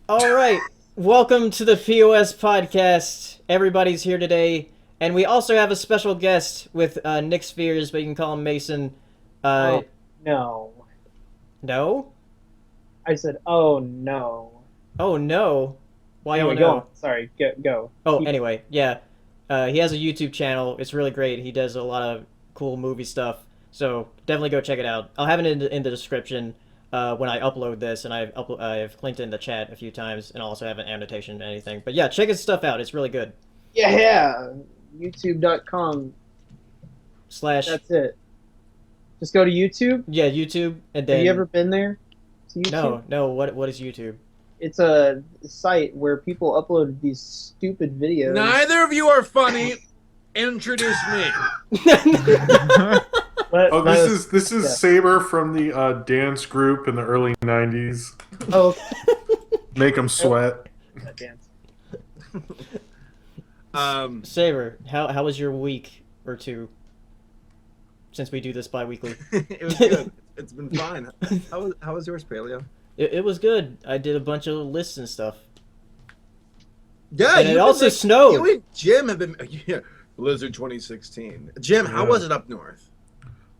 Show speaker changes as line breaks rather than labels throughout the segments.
All right, welcome to the POS Podcast. Everybody's here today, and we also have a special guest with Nyx Fears, but you can call him Mason.
Oh, no.
No?
I said, oh, no.
Oh no. Why oh
Anyway, go on.
no?
Sorry, go.
Oh,
Keep-
anyway, yeah. He has a YouTube channel. It's really great. He does a lot of cool movie stuff. So definitely go check it out. I'll have it in the description when I upload this, and I've linked it in the chat a few times, and I'll also have an annotation and anything. But yeah, check his stuff out. It's really good.
Yeah, YouTube.com.
Slash
That's it. Just go to YouTube.
yeah, YouTube, and then
Have you ever been there? To YouTube?
no. What is YouTube?
It's a site where people upload these stupid videos.
Neither of you are funny. Introduce me.
Oh, this is
yeah.
Saber from the dance group in the early '90s.
Oh,
Make them sweat.
that dance.
Saber, how was your week or two? Since we do this bi-weekly.
It was good. It's been fine. How was yours, Paleo?
It was good. I did a bunch of lists and stuff.
Yeah,
And it also snowed.
You and Jim have been Blizzard 2016. Jim, how
Yeah.
was it up north?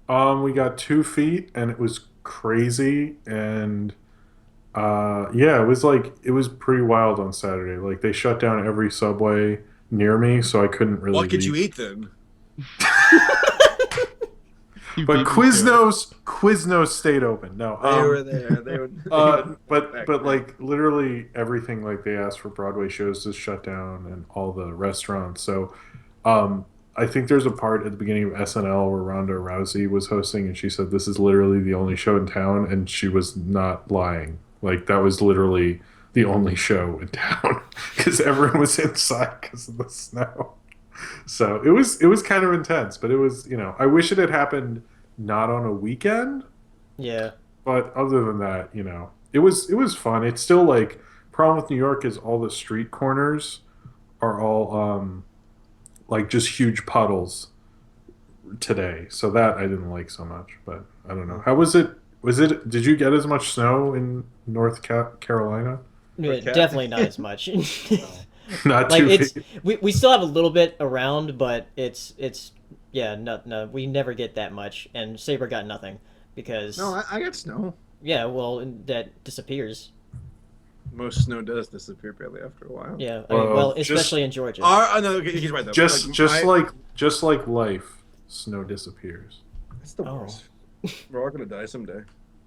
We got 2 feet, and it was crazy. And yeah, it was pretty wild on Saturday. Like they shut down every subway near me, so I couldn't really.
What could you
leave.
eat then?
But Quiznos stayed open. No,
They were there. They were.
but like literally everything, like they asked for Broadway shows to shut down and all the restaurants. So I think there's a part at the beginning of SNL where Ronda Rousey was hosting, and she said this is literally the only show in town, and she was not lying. Like that was literally the only show in town because everyone was inside because of the snow. So it was kind of intense, but it was, I wish it had happened not on a weekend.
Yeah.
But other than that, it was fun. It's still like problem with New York is all the street corners are all like just huge puddles today. So that I didn't like so much, but I don't know. How was it? Did you get as much snow in North Carolina?
Yeah, definitely not as much.
Not
Like
too
it's
big.
we still have a little bit around, but it's yeah, no, we never get that much, and Saber got nothing because
No, I got snow.
yeah, well, that disappears.
Most snow does disappear barely after a while.
Yeah, I mean, well,
just-
especially in Georgia.
No, he's right though.
Just like life, snow disappears.
It's the
Oh.
worst. We're all gonna die someday.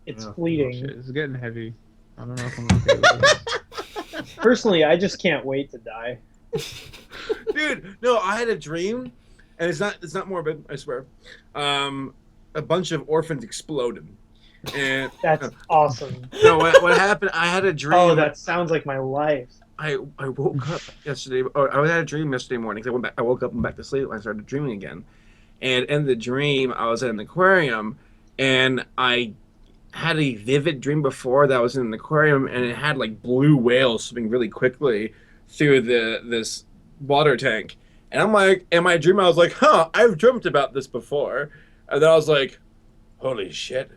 It's
Yeah.
fleeting.
Shit, it's getting heavy. I don't know if I'm okay with it.
Personally, I just can't wait to die.
Dude, no, I had a dream, and it's not morbid, I swear. A bunch of orphans exploded, and
That's awesome.
no, what happened? I had a dream.
Oh, that sounds like my life.
I woke up yesterday. Or I had a dream yesterday morning. 'Cause I woke up and back to sleep. And I started dreaming again, and in the dream, I was at an aquarium, and I had a vivid dream before that I was in an aquarium, and it had like blue whales swimming really quickly through this water tank. And I'm like, in my dream, I was like, I've dreamt about this before. And then I was like, holy shit,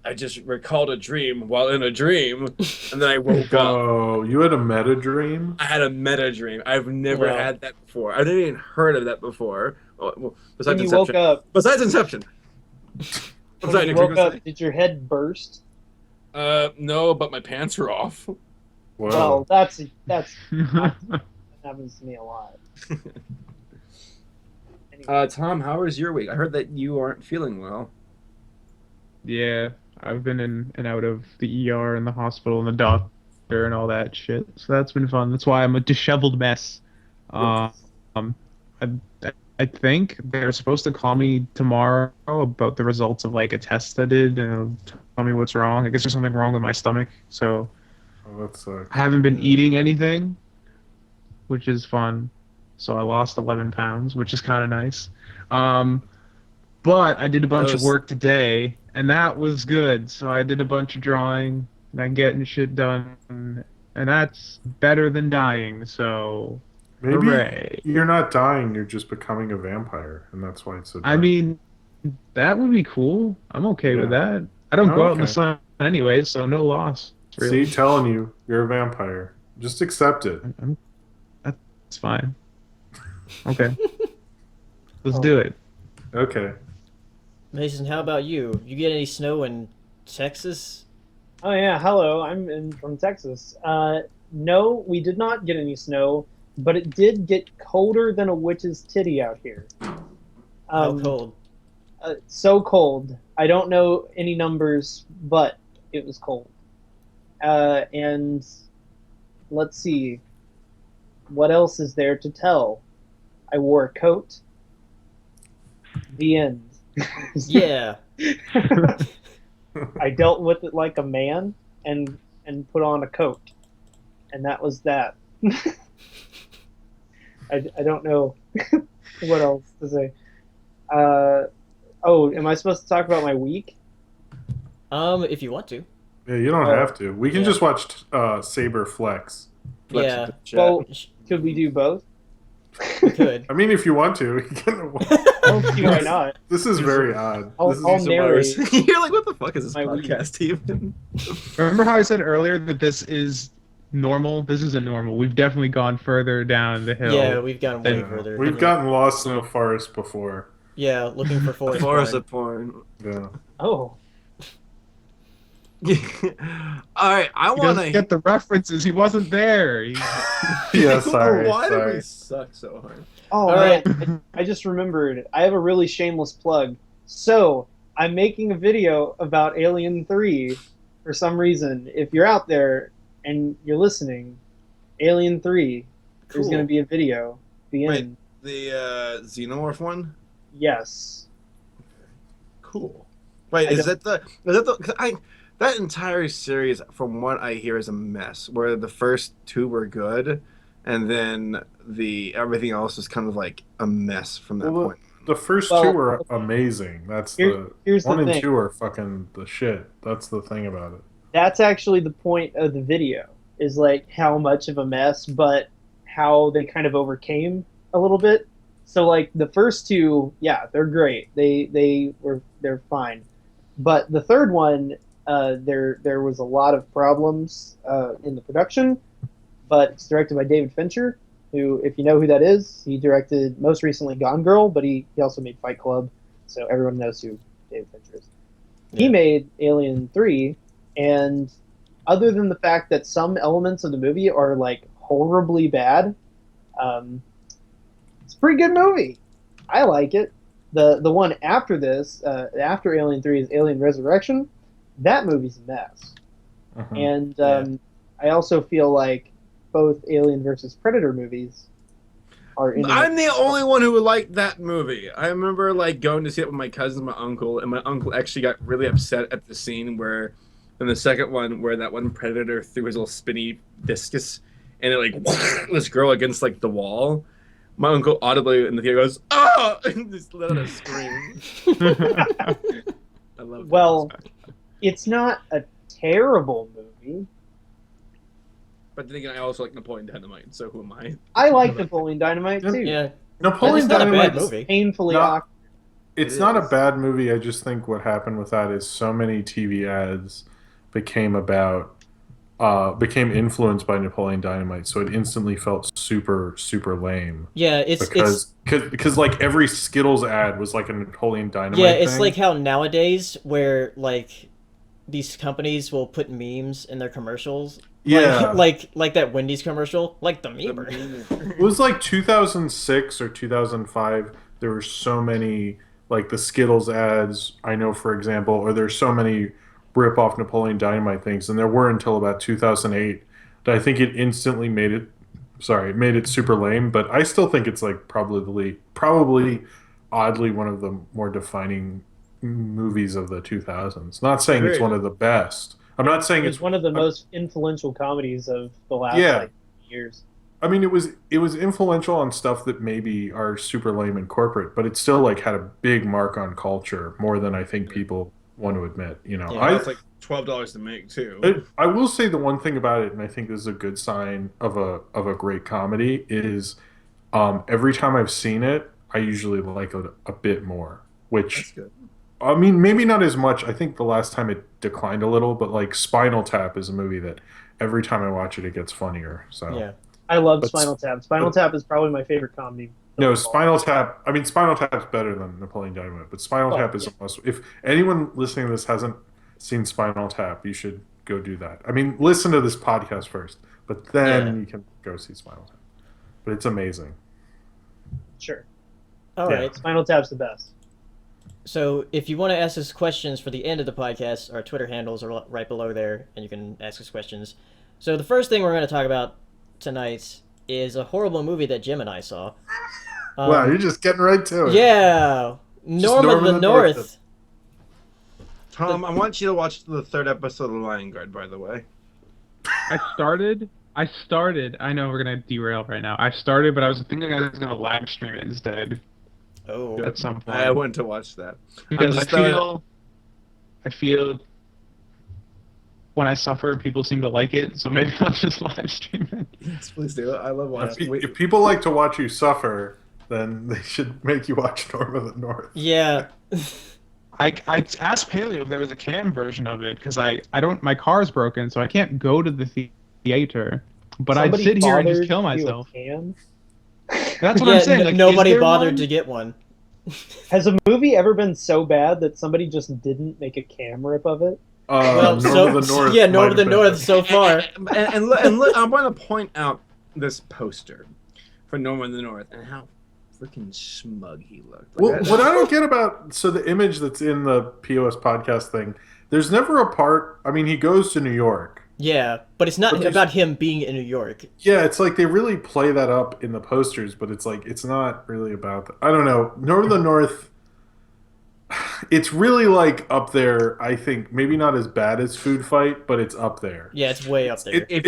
I just recalled a dream while in a dream. And then I woke up.
Oh, you had a meta dream?
I had a meta dream. I've never
Wow.
had that before. I've never even heard of that before. Well, besides
When you woke
Inception.
up,
Besides Inception. I'm sorry,
when you
Nick,
woke
you were
up, did your head burst?
no, but my pants are off.
Wow.
Well, that happens to me a lot. Anyway,
Tom, how was your week? I heard that you aren't feeling well.
Yeah, I've been in and out of the ER and the hospital and the doctor and all that shit. So that's been fun. That's why I'm a disheveled mess. I, I think they're supposed to call me tomorrow about the results of like a test I did and tell me what's wrong. I guess there's something wrong with my stomach. So
Oh, that sucks.
I haven't been eating anything, which is fun. So I lost 11 pounds, which is kind of nice. But I did a bunch of work today, and that was good. So I did a bunch of drawing, and I'm getting shit done, and that's better than dying. So
Maybe
hooray.
you're not dying, you're just becoming a vampire, and that's why it's so
I
dark.
mean, that would be cool. I'm okay with
Yeah.
that. I don't
Oh,
go out in the
okay.
sun anyway, so no loss. Really.
See, telling you, you're a vampire. Just accept it.
That's fine. Okay. Let's do it.
Okay.
Mason, how about you? You get any snow in Texas?
Oh yeah, hello. From Texas. No, we did not get any snow, but it did get colder than a witch's titty out here.
How cold?
So cold. I don't know any numbers, but it was cold. And let's see. What else is there to tell? I wore a coat. The end.
Yeah.
I dealt with it like a man and put on a coat. And that was that. I don't know what else to say. Am I supposed to talk about my week?
If you want to.
Yeah, you don't have to. We can
Yeah.
just watch Saber Flex.
Flex
Yeah.
with the chat.
Well, could we do both?
We could.
I mean, if you want to. We can...
I don't see why not.
This is very odd.
I'll narrate
You're like, what the fuck is this
my week.
podcast even?
Remember how I said earlier that this is normal? This isn't normal. We've definitely gone further down the hill.
Yeah, we've gone way
Yeah.
further.
We've gotten lost in the forest before.
Yeah, looking for forest.
Forest
porn.
of porn.
Yeah.
Oh,
All right, I
He
want
doesn't
to.
get the references. He wasn't there.
Yeah, sorry.
Why do
sorry.
we suck so hard?
all
right.
right. I just remembered. I have a really shameless plug. So I'm making a video about Alien 3 for some reason. If you're out there and you're listening, Alien 3, there's
Cool.
going to be a video. The
Wait.
end.
The Xenomorph one?
Yes.
Cool. Wait,
I
is that the? 'Cause that entire series, from what I hear, is a mess. Where the first two were good, and then everything else is kind of like a mess from that
Well,
point.
The first
Well,
two were amazing. That's
here's the
one and
thing.
two are fucking the shit. That's the thing about it.
That's actually the point of the video, is like how much of a mess, but how they kind of overcame a little bit. So like the first two, yeah, they're great. They're fine. But the third one, there was a lot of problems in the production. But it's directed by David Fincher, who, if you know who that is, he directed most recently Gone Girl, but he also made Fight Club, so everyone knows who David Fincher is. He
Yeah.
made Alien 3, and other than the fact that some elements of the movie are like horribly bad, it's a pretty good movie. I like it. The one after this, after Alien 3 is Alien Resurrection. That movie's a mess.
Mhm.
And I also feel like both Alien versus Predator movies are in.
I'm the only one who would like that movie. I remember like going to see it with my cousin and my uncle, and my uncle actually got really upset at the scene where, in the second one, where that one predator threw his little spinny discus, and it like this girl against like the wall. My uncle audibly in the theater goes, "Oh!" and just let out a scream. I love that.
Well, it's not a terrible movie.
But then again, I also like Napoleon Dynamite, so who am I?
I like Napoleon Dynamite too.
Yeah.
Napoleon
It's not a bad
Dynamite.
movie.
Painfully
Not-
awkward.
It's
It
not a
is.
bad movie. I just think what happened with that is so many TV ads became influenced by Napoleon Dynamite, so it instantly felt super lame.
Yeah, it's
Because like every Skittles ad was like a Napoleon Dynamite.
yeah, it's
thing.
like how nowadays where like these companies will put memes in their commercials.
Yeah.
Like that Wendy's commercial, like the memer.
It was like 2006 or 2005. There were so many like the Skittles ads. I know, for example, or there's so many rip-off Napoleon Dynamite things, and there were until about 2008. That I think it instantly made it super lame. But I still think it's like probably oddly one of the more defining movies of the 2000s. Not saying it's
Agreed.
one of the best. I'm not saying
It's one of the most influential comedies of the last
Yeah.
years.
I mean, it was influential on stuff that maybe are super lame and corporate, but it still like had a big mark on culture more than I think people want to admit. You know,
Yeah.
It's like $12 to make too.
I will say the one thing about it, and I think this is a good sign of a great comedy, is every time I've seen it, I usually like it a bit more,
That's
which
good.
I mean, maybe not as much. I think the last time it declined a little, but like Spinal Tap is a movie that every time I watch it, it gets funnier. So
Yeah.
I love
But-
Spinal Tap. Spinal Tap is probably my favorite comedy.
no,
of all.
Spinal Tap. I mean, Spinal Tap's better than Napoleon Dynamite, but Spinal
Oh,
Tap is
yeah.
a must. If anyone listening to this hasn't seen Spinal Tap, you should go do that. I mean, listen to this podcast first, but then
Yeah.
you can go see Spinal Tap. But it's amazing.
Sure.
All
Yeah.
right.
Spinal Tap's the best.
So if you want to ask us questions for the end of the podcast, our Twitter handles are right below there, and you can ask us questions. So the first thing we're going to talk about tonight is a horrible movie that Jim and I saw.
Wow, you're just getting right to it.
Yeah, Norm of the North.
Tom, I want you to watch the 3rd episode of Lion Guard, by the way.
I started. I know we're gonna derail right now. I started, but I was thinking I was gonna live stream it instead
Oh,
at some point.
I went to watch that.
Because
I'm just
I feel when I suffer, people seem to like it, so maybe I'll just live stream it.
Yes, please do. I love watching.
If people like to watch you suffer, then they should make you watch Norm of the North.
yeah.
I asked Paleo if there was a cam version of it because I don't, my car's broken, so I can't go to the theater. But I'd
Somebody
sit here and just
bothered
kill
to do a
myself.
cam?
That's what
Yeah,
I'm saying. Like,
nobody
is there
bothered
one?
to get one.
Has a movie ever been so bad that somebody just didn't make a cam rip of it?
Well,
Norm of the North.
yeah, Norm
might
of the
have been
North
better.
so far.
And look, I want to point out this poster for Norman of the North and how freaking smug he looked.
Well, what I don't get about the image that's in the POS podcast thing, there's never a part. I mean, he goes to New York.
Yeah, but it's not
But there's-
about him being in New York.
Yeah, it's like they really play that up in the posters, but it's like it's not really about that. I don't know. Norm of the North. It's really like up there. I think maybe not as bad as Food Fight, but it's up there.
Yeah, it's way up there.
It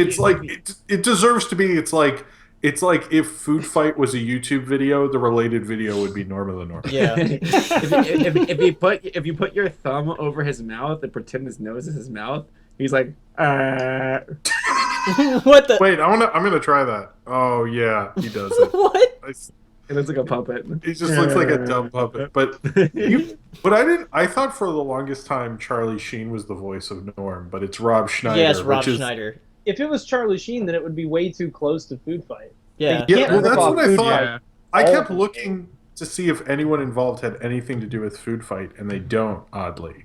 deserves to be. It's like if Food Fight was a YouTube video, the related video would be Norm of the North.
Yeah.
if you put your thumb over his mouth and pretend his nose is his mouth, he's like,
What the?
Wait, I'm gonna try that. Oh yeah, he does it.
What?
It looks like a puppet.
He just looks like a dumb puppet. But I thought for the longest time Charlie Sheen was the voice of Norm, but it's Rob Schneider.
Yes, Rob
which is,
Schneider.
If it was Charlie Sheen, then it would be way too close to Food Fight.
Yeah.
You
Yeah,
can't
well,
rip
that's
off
what I
Food
thought.
Fight.
Yeah.
I
all
kept
of
looking to see if anyone involved had anything to do with Food Fight, and they don't, oddly.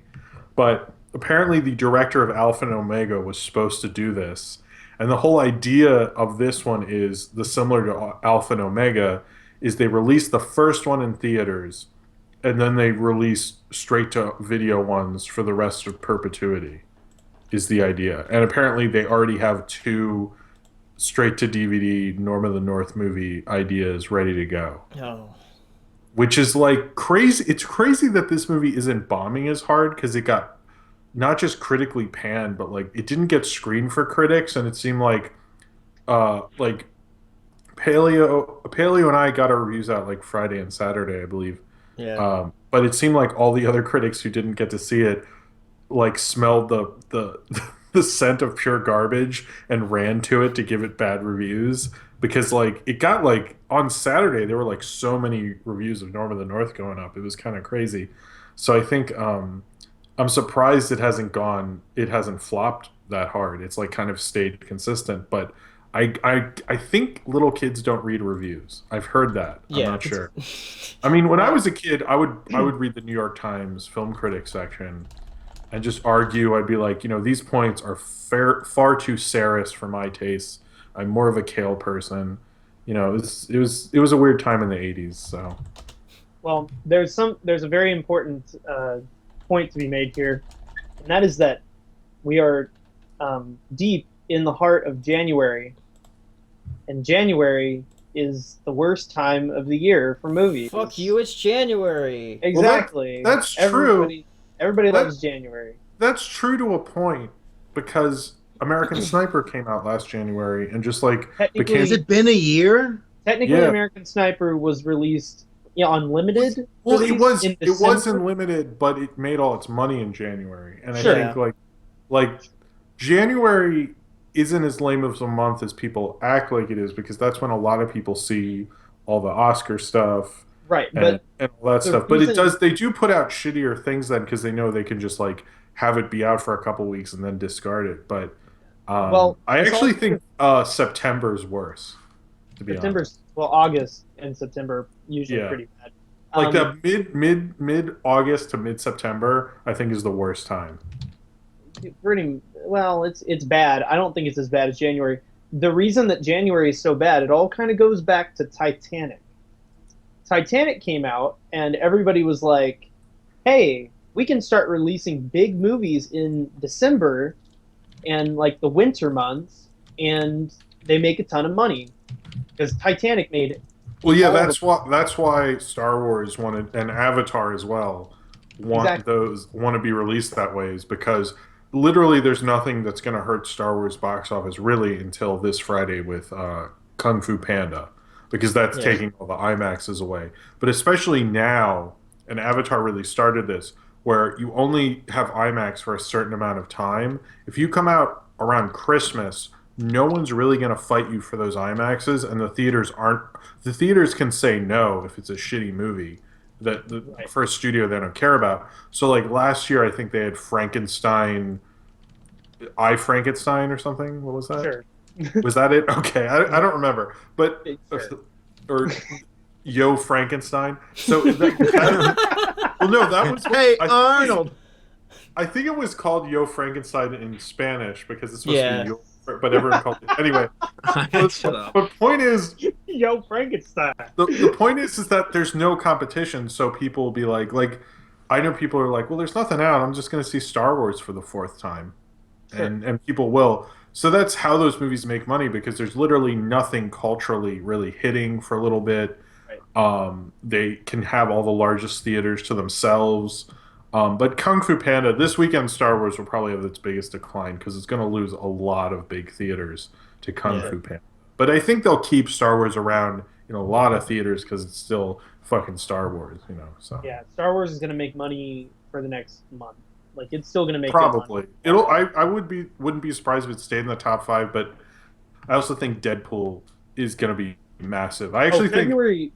But apparently, the director of Alpha and Omega was supposed to do this, and the whole idea of this one is similar to Alpha and Omega. Is they released the first one in theaters, and then they release straight to video ones for the rest of perpetuity. Is the idea, and apparently they already have 2 straight to DVD Norm of the North movie ideas ready to go.
Oh.
Which is like crazy. It's crazy that this movie isn't bombing as hard because it got not just critically panned, but like it didn't get screened for critics, and it seemed like Paleo and I got our reviews out like Friday and Saturday, I believe.
Yeah.
But it seemed like all the other critics who didn't get to see it like smelled the the scent of pure garbage and ran to it to give it bad reviews because like it got like on Saturday there were like so many reviews of Norm of the North going up. It was kind of crazy. So I think I'm surprised it hasn't flopped that hard. It's like kind of stayed consistent, but I think little kids don't read reviews. I've heard that.
Yeah.
I'm not sure. I mean, when I was a kid, I would read the New York Times film critic section and just argue. I'd be like, these points are far too serous for my tastes. I'm more of a kale person. It was a weird time in the 80s. So
Well, there's a very important point to be made here, and that is that we are deep in the heart of January, and January is the worst time of the year for movies.
Fuck you, it's January.
Exactly.
that's true.
Everybody
That-
loves January.
that's true to a point because American Sniper came out last January and just like
Technically,
became.
Has it been a year?
Technically,
Yeah.
American Sniper was released unlimited.
Well, it
release in December.
wasn't limited, but it made all its money in January, and
Sure.
I think like January isn't as lame of a month as people act like it is because that's when a lot of people see all the Oscar stuff.
Right,
and,
but
and all that
the
stuff. But
reason-
they do put out shittier things then because they know they can just like have it be out for a couple weeks and then discard it. But
well,
I
it's
actually
all-
think September's worse, to be honest.
September's August and September usually
Yeah.
pretty bad.
Like that mid August to mid September, I think is the worst time.
Pretty well. It's bad. I don't think it's as bad as January. The reason that January is so bad, it all kind of goes back to Titanic. Titanic came out, and everybody was like, "Hey, we can start releasing big movies in December and like the winter months, and they make a ton of money because Titanic made
Well, yeah,
all
that's why Star Wars wanted and Avatar as well want to be released that way is because literally there's nothing that's going to hurt Star Wars box office really until this Friday with Kung Fu Panda because that's taking all the IMAXs away. But especially now, and Avatar really started this, where you only have IMAX for a certain amount of time. If you come out around Christmas, no one's really going to fight you for those IMAXs, and the theaters aren't. The theaters can say no if it's a shitty movie that the first studio they don't care about. So, like last year, I think they had Frankenstein, Frankenstein or something. What was that?
Sure.
Was that it? Okay, I don't remember, but
Sure.
or Yo Frankenstein. So well, no, that was
Hey, Arnold.
I think it was called Yo Frankenstein in Spanish because it's supposed to be Yo, but everyone called it anyway.
Shut up.
But point is,
Yo, Frankenstein.
the point is that there's no competition, so people will be like I know people are like, well, there's nothing out. I'm just going to see Star Wars for the fourth time,
Sure.
and people will. So that's how those movies make money because there's literally nothing culturally really hitting for a little bit.
Right.
They can have all the largest theaters to themselves. But Kung Fu Panda, this weekend Star Wars will probably have its biggest decline because it's going to lose a lot of big theaters to Kung Fu Panda. But I think they'll keep Star Wars around in a lot of theaters because it's still fucking Star Wars, So
Yeah, Star Wars is going to make money for the next month. Like it's still going to make good
probably
money.
I wouldn't be surprised if it stayed in the top 5. But I also think Deadpool is going to be massive. I actually think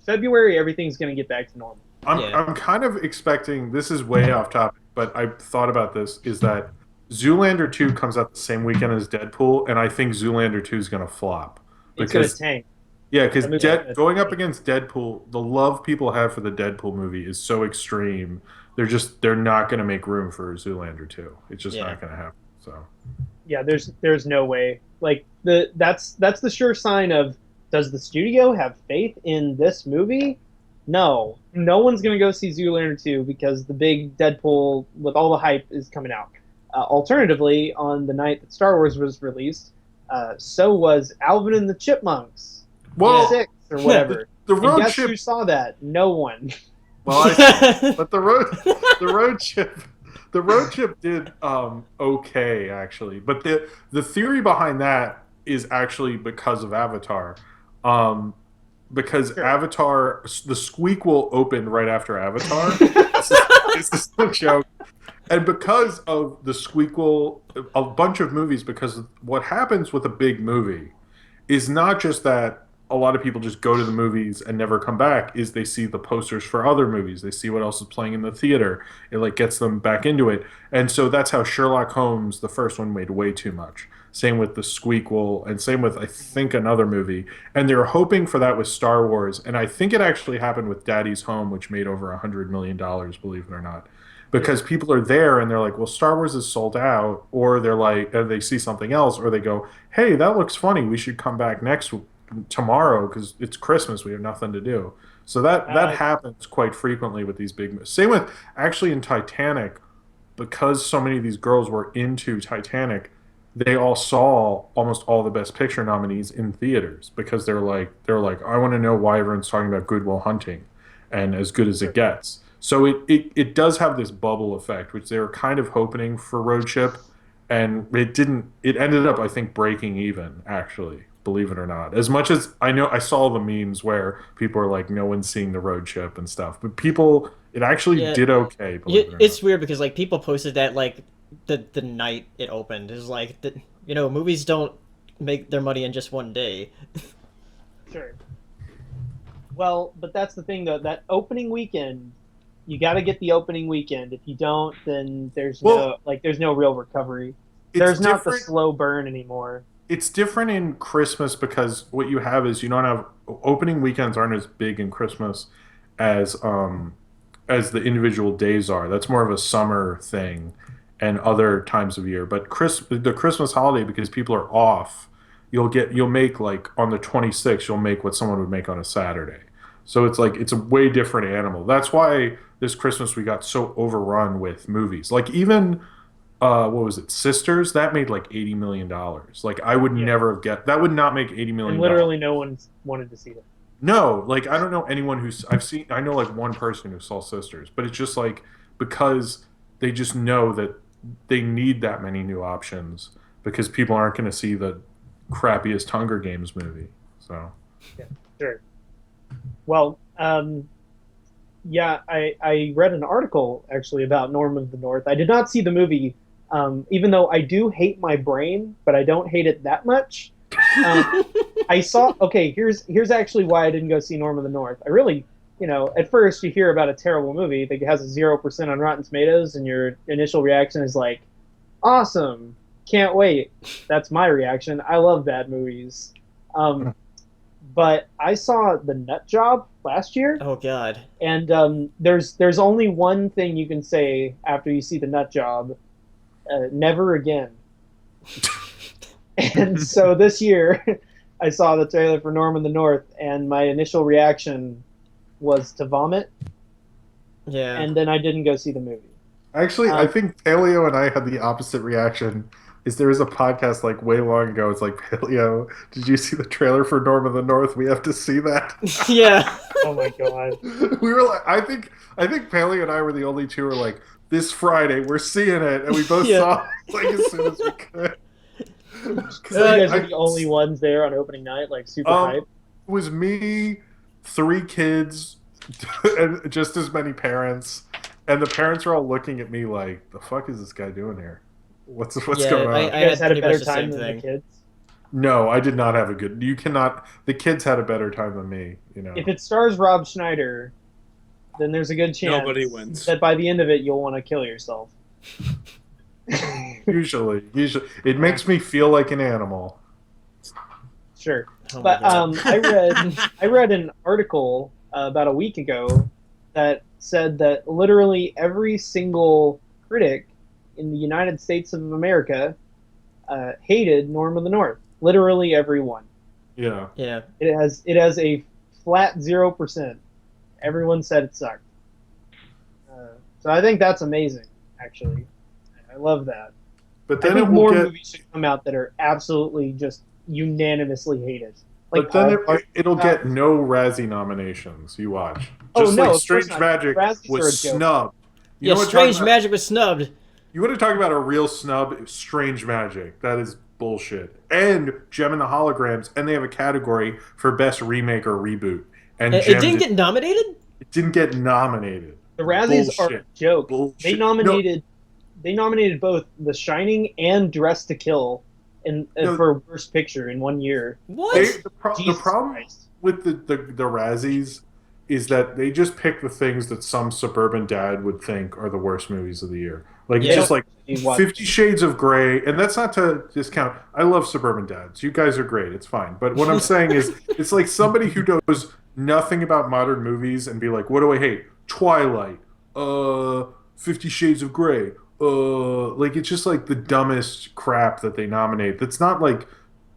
February everything's going to get back to normal.
I'm kind of expecting, this is way off topic, but I thought about this, is that Zoolander 2 comes out the same weekend as Deadpool, and I think Zoolander 2 is going to flop.
It's going to tank.
Yeah, because
That movie's gonna
going up against Deadpool, the love people have for the Deadpool movie is so extreme. They're not going to make room for Zoolander 2. It's just not going to happen. So
Yeah, there's no way. Like that's the sure sign of, does the studio have faith in this movie? No one's gonna go see Zoolander 2 because the big Deadpool with all the hype is coming out. Alternatively, on the night that Star Wars was released, so was Alvin and the Chipmunks,
Well,
6 or whatever.
the
And
road
guess
trip.
who saw that? No one.
Well, but the road trip did okay actually. But the theory behind that is actually because of Avatar. Because
Sure.
Avatar, the Squeakquel opened right after Avatar. This is a joke. And because of the Squeakquel, a bunch of movies, because what happens with a big movie is not just that a lot of people just go to the movies and never come back, is they see the posters for other movies. They see what else is playing in the theater. It like gets them back into it. And so that's how Sherlock Holmes, the first one, made way too much. Same with the Squeakquel, and same with, I think, another movie. And they were hoping for that with Star Wars. And I think it actually happened with Daddy's Home, which made over $100 million, believe it or not. Because people are there and they're like, well, Star Wars is sold out. Or they're like, they see something else. Or they go, hey, that looks funny. We should come back tomorrow because it's Christmas. We have nothing to do. So that happens quite frequently with these big movies. Same with, actually, in Titanic, because so many of these girls were into Titanic, they all saw almost all the Best Picture nominees in theaters because they're like, I want to know why everyone's talking about Good Will Hunting and As Good as It Gets. So it does have this bubble effect, which they were kind of hoping for Road Trip, and it didn't. It ended up, I think, breaking even, actually, believe it or not. As much as I know, I saw the memes where people are like, no one's seeing the Road Trip and stuff, but it actually did okay. Believe it or
It's
not.
weird because like people posted that like the night it opened. It's like movies don't make their money in just one day.
Sure. Well, but that's the thing though. That opening weekend, you got to get the opening weekend. If you don't, then there's there's no real recovery. There's not the slow burn anymore.
It's different in Christmas because what you have is you don't have opening weekends aren't as big in Christmas as the individual days are. That's more of a summer thing and other times of year. But the Christmas holiday, because people are off, you'll make like on the 26th, you'll make what someone would make on a Saturday. So it's a way different animal. That's why this Christmas we got so overrun with movies. Like even what was it, Sisters? That made like $80 million. Like I would never have that would not make $80 million.
And literally no one wanted to see that.
No, like I don't know anyone I know like one person who saw Sisters, but it's just like because they just know that they need that many new options because people aren't going to see the crappiest Hunger Games movie. So
yeah, sure. Well, yeah, I read an article actually about Norm of the North. I did not see the movie, even though I do hate my brain, but I don't hate it that much. I saw. Okay, here's actually why I didn't go see Norm of the North. I really, at first you hear about a terrible movie that has a 0% on Rotten Tomatoes, and your initial reaction is like, "Awesome, can't wait." That's my reaction. I love bad movies. But I saw The Nut Job last year.
Oh God!
And there's only one thing you can say after you see The Nut Job: never again. And so this year, I saw the trailer for Norm of the North, and my initial reaction was to vomit.
Yeah.
And then I didn't go see the movie.
Actually, I think Paleo and I had the opposite reaction. There was a podcast like way long ago. It's like, Paleo, did you see the trailer for Norm of the North? We have to see that.
Yeah.
Oh my God.
We were like, I think Paleo and I were the only two who were like, this Friday we're seeing it, and we both saw it like as soon as we could.
So you guys are the only ones there on opening night, like super hype?
It was me, 3 kids, and just as many parents, and the parents were all looking at me like, "The fuck is this guy doing here? What's going on?"
You guys had a better time than the kids?
No, I did not have a good. You cannot. The kids had a better time than me.
If it stars Rob Schneider, then there's a good chance
nobody wins.
that by the end of it you'll want to kill yourself.
Usually, it makes me feel like an animal.
Sure,
Oh
but I read an article about a week ago that said that literally every single critic in the United States of America hated Norm of the North. Literally everyone.
Yeah.
Yeah.
It has a flat 0%. Everyone said it sucked. So I think that's amazing, actually. I love that.
But then
I think more movies should come out that are absolutely just unanimously hated.
But then it'll get no Razzie nominations. You watch. Just like Strange Magic was snubbed.
Yeah, Strange Magic was snubbed.
You want to talk about a real snub? Strange Magic. That is bullshit. And Gem and the Holograms, and they have a category for best remake or reboot. And
it didn't get nominated?
It didn't get nominated.
The Razzies are a joke. Bullshit. They nominated both The Shining and Dress to Kill for Worst Picture in one year.
What?
The problem with the Razzies is that they just pick the things that some suburban dad would think are the worst movies of the year. Like it's just like 50 Shades of Grey, and that's not to discount. I love suburban dads. You guys are great. It's fine. But what I'm saying is, it's like somebody who knows nothing about modern movies and be like, what do I hate? Twilight, 50 Shades of Grey. Like it's just like the dumbest crap that they nominate. That's not like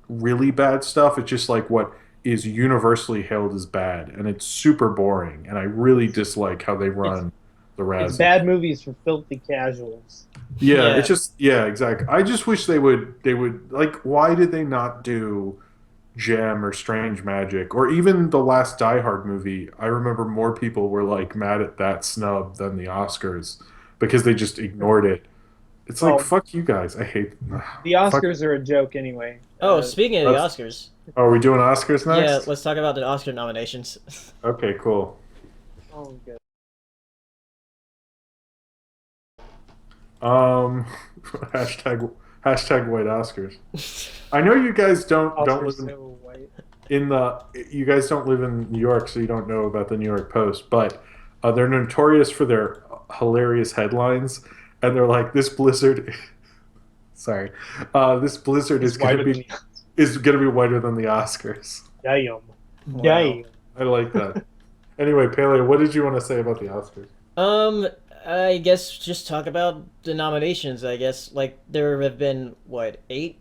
really bad stuff. It's just like what is universally hailed as bad, and it's super boring. And I really dislike how they run the Razzies.
It's bad movies for filthy casuals.
Yeah, it's just exactly. I just wish they would like. Why did they not do Gem or Strange Magic or even the last Die Hard movie? I remember more people were like mad at that snub than the Oscars. Because they just ignored it. It's like, fuck you guys. I hate...
The Oscars are a joke anyway.
Oh, speaking of the Oscars.
Oh, are we doing Oscars next?
Yeah, let's talk about the Oscar nominations.
Okay, cool.
Oh, good.
Hashtag white Oscars. I know you guys don't live in...
So white.
you guys don't live in New York, so you don't know about the New York Post, but they're notorious for their hilarious headlines, and they're like, "This blizzard, sorry, this blizzard
It's
is going to
wider
be whiter than the Oscars."
Damn.
Wow.
Damn.
I like that. Anyway, Paleo, what did you want to say about the Oscars?
I guess just talk about the nominations. I guess like there have been what 8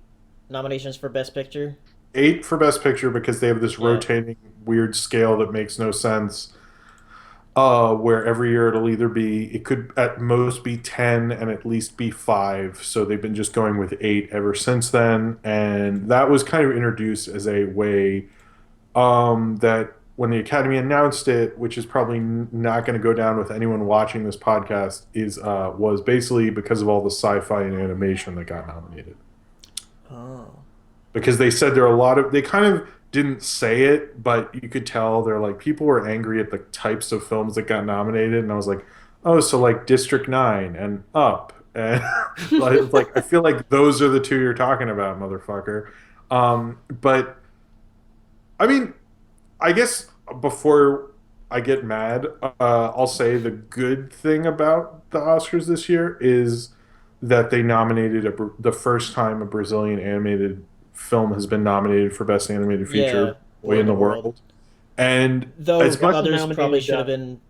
nominations for Best Picture.
8 for Best Picture because they have this
Yeah.
rotating weird scale that makes no sense. Where every year it could at most be 10 and at least be 5. So they've been just going with 8 ever since then. And that was kind of introduced as a way that when the Academy announced it, which is probably not going to go down with anyone watching this podcast, was basically because of all the sci-fi and animation that got nominated.
Oh.
Because they said there are a lot of, they kind of didn't say it, but you could tell they're like, people were angry at the types of films that got nominated, and I was like, oh, so like District 9 and Up, and like I feel like those are the 2 you're talking about, motherfucker. But I mean, I guess before I get mad, I'll say the good thing about the Oscars this year is that they nominated the first time a Brazilian animated film has been nominated for Best Animated Feature, Boy in the World. And
Though
as much
others
nominated,
probably should have been.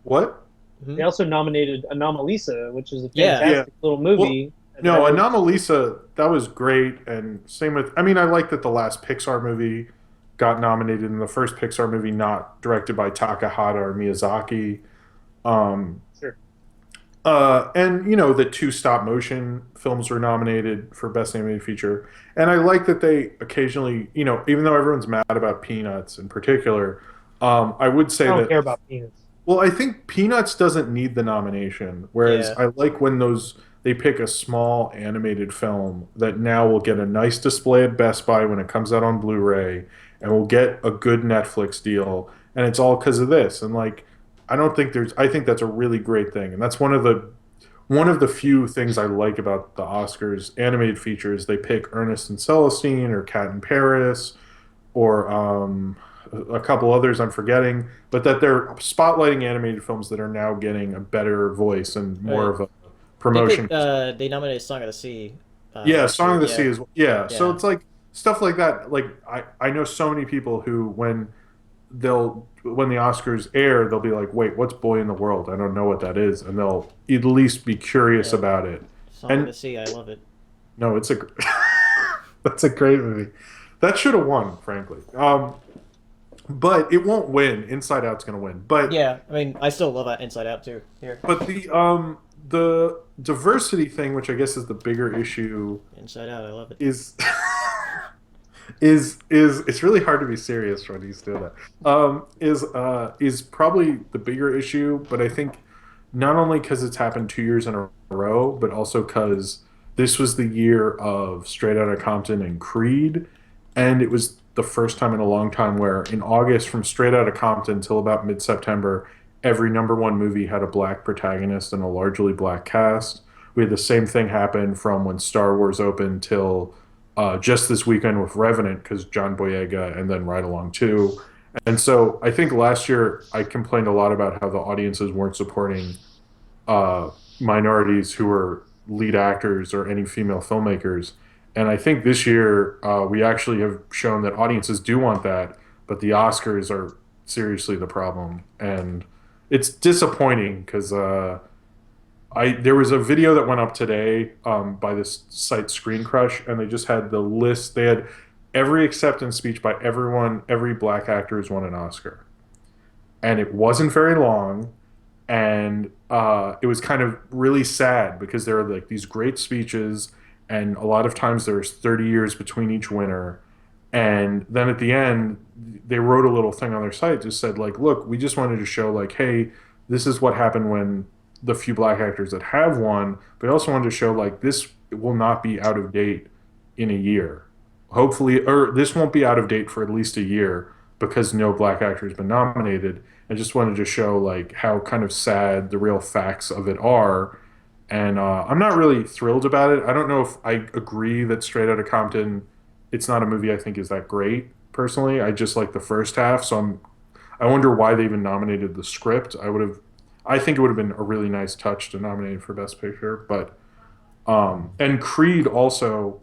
what?
They also nominated Anomalisa, which is a
Yeah.
fantastic little movie.
No, Anomalisa, that was great, and same with. I mean, I like that the last Pixar movie got nominated, in the first Pixar movie not directed by Takahata or Miyazaki.
Sure.
And the 2 stop motion films were nominated for Best Animated Feature. And I like that they occasionally, even though everyone's mad about Peanuts in particular, I would say
I don't
that.
care about Peanuts.
Well, I think Peanuts doesn't need the nomination, whereas
Yeah.
I like when they pick a small animated film that now will get a nice display at Best Buy when it comes out on Blu-ray, and will get a good Netflix deal, and it's all because of this. And like, I think that's a really great thing, and that's one of the few things I like about the Oscars animated features. They pick Ernest and Celestine or Cat in Paris or a couple others I'm forgetting, but that they're spotlighting animated films that are now getting a better voice and more of a promotion.
They nominated Song of the Sea.
Song of the Sea is So
Yeah.
it's like stuff like that. Like I know so many people who when the Oscars air, they'll be like, "Wait, what's Boy in the World? I don't know what that is," and they'll at least be curious
Yeah.
about it.
Song of the Sea, I love it.
No, it's that's a great movie. That should have won, frankly. But it won't win. Inside Out's going to win. But
Yeah, I mean, I still love Inside Out too. Here,
but the diversity thing, which I guess is the bigger issue,
Inside Out, I love it.
is it's really hard to be serious when he's doing that. Is probably the bigger issue, but I think not only because it's happened 2 years in a row, but also because this was the year of Straight Outta Compton and Creed, and it was the first time in a long time where in August from Straight Outta Compton till about mid-September, every #1 movie had a black protagonist and a largely black cast. We had the same thing happen from when Star Wars opened till just this weekend with Revenant, because John Boyega, and then Ride Along 2. And so I think last year I complained a lot about how the audiences weren't supporting minorities who were lead actors or any female filmmakers. And I think this year we actually have shown that audiences do want that, but the Oscars are seriously the problem. And it's disappointing because there was a video that went up today by this site Screen Crush, and they just had the list. They had every acceptance speech by everyone, every black actor who's won an Oscar. And it wasn't very long, and it was kind of really sad because there are like these great speeches, and a lot of times there's 30 years between each winner. And then at the end, they wrote a little thing on their site, just said like, look, we just wanted to show like, hey, this is what happened when the few black actors that have won, but I also wanted to show like this will not be out of date in a year. Hopefully, or this won't be out of date for at least a year because no black actor has been nominated. I just wanted to show like how kind of sad the real facts of it are. And I'm not really thrilled about it. I don't know if I agree that Straight Outta Compton, it's not a movie I think is that great personally. I just like the first half, so I wonder why they even nominated the script. I think it would have been a really nice touch to nominate it for Best Picture, but and Creed also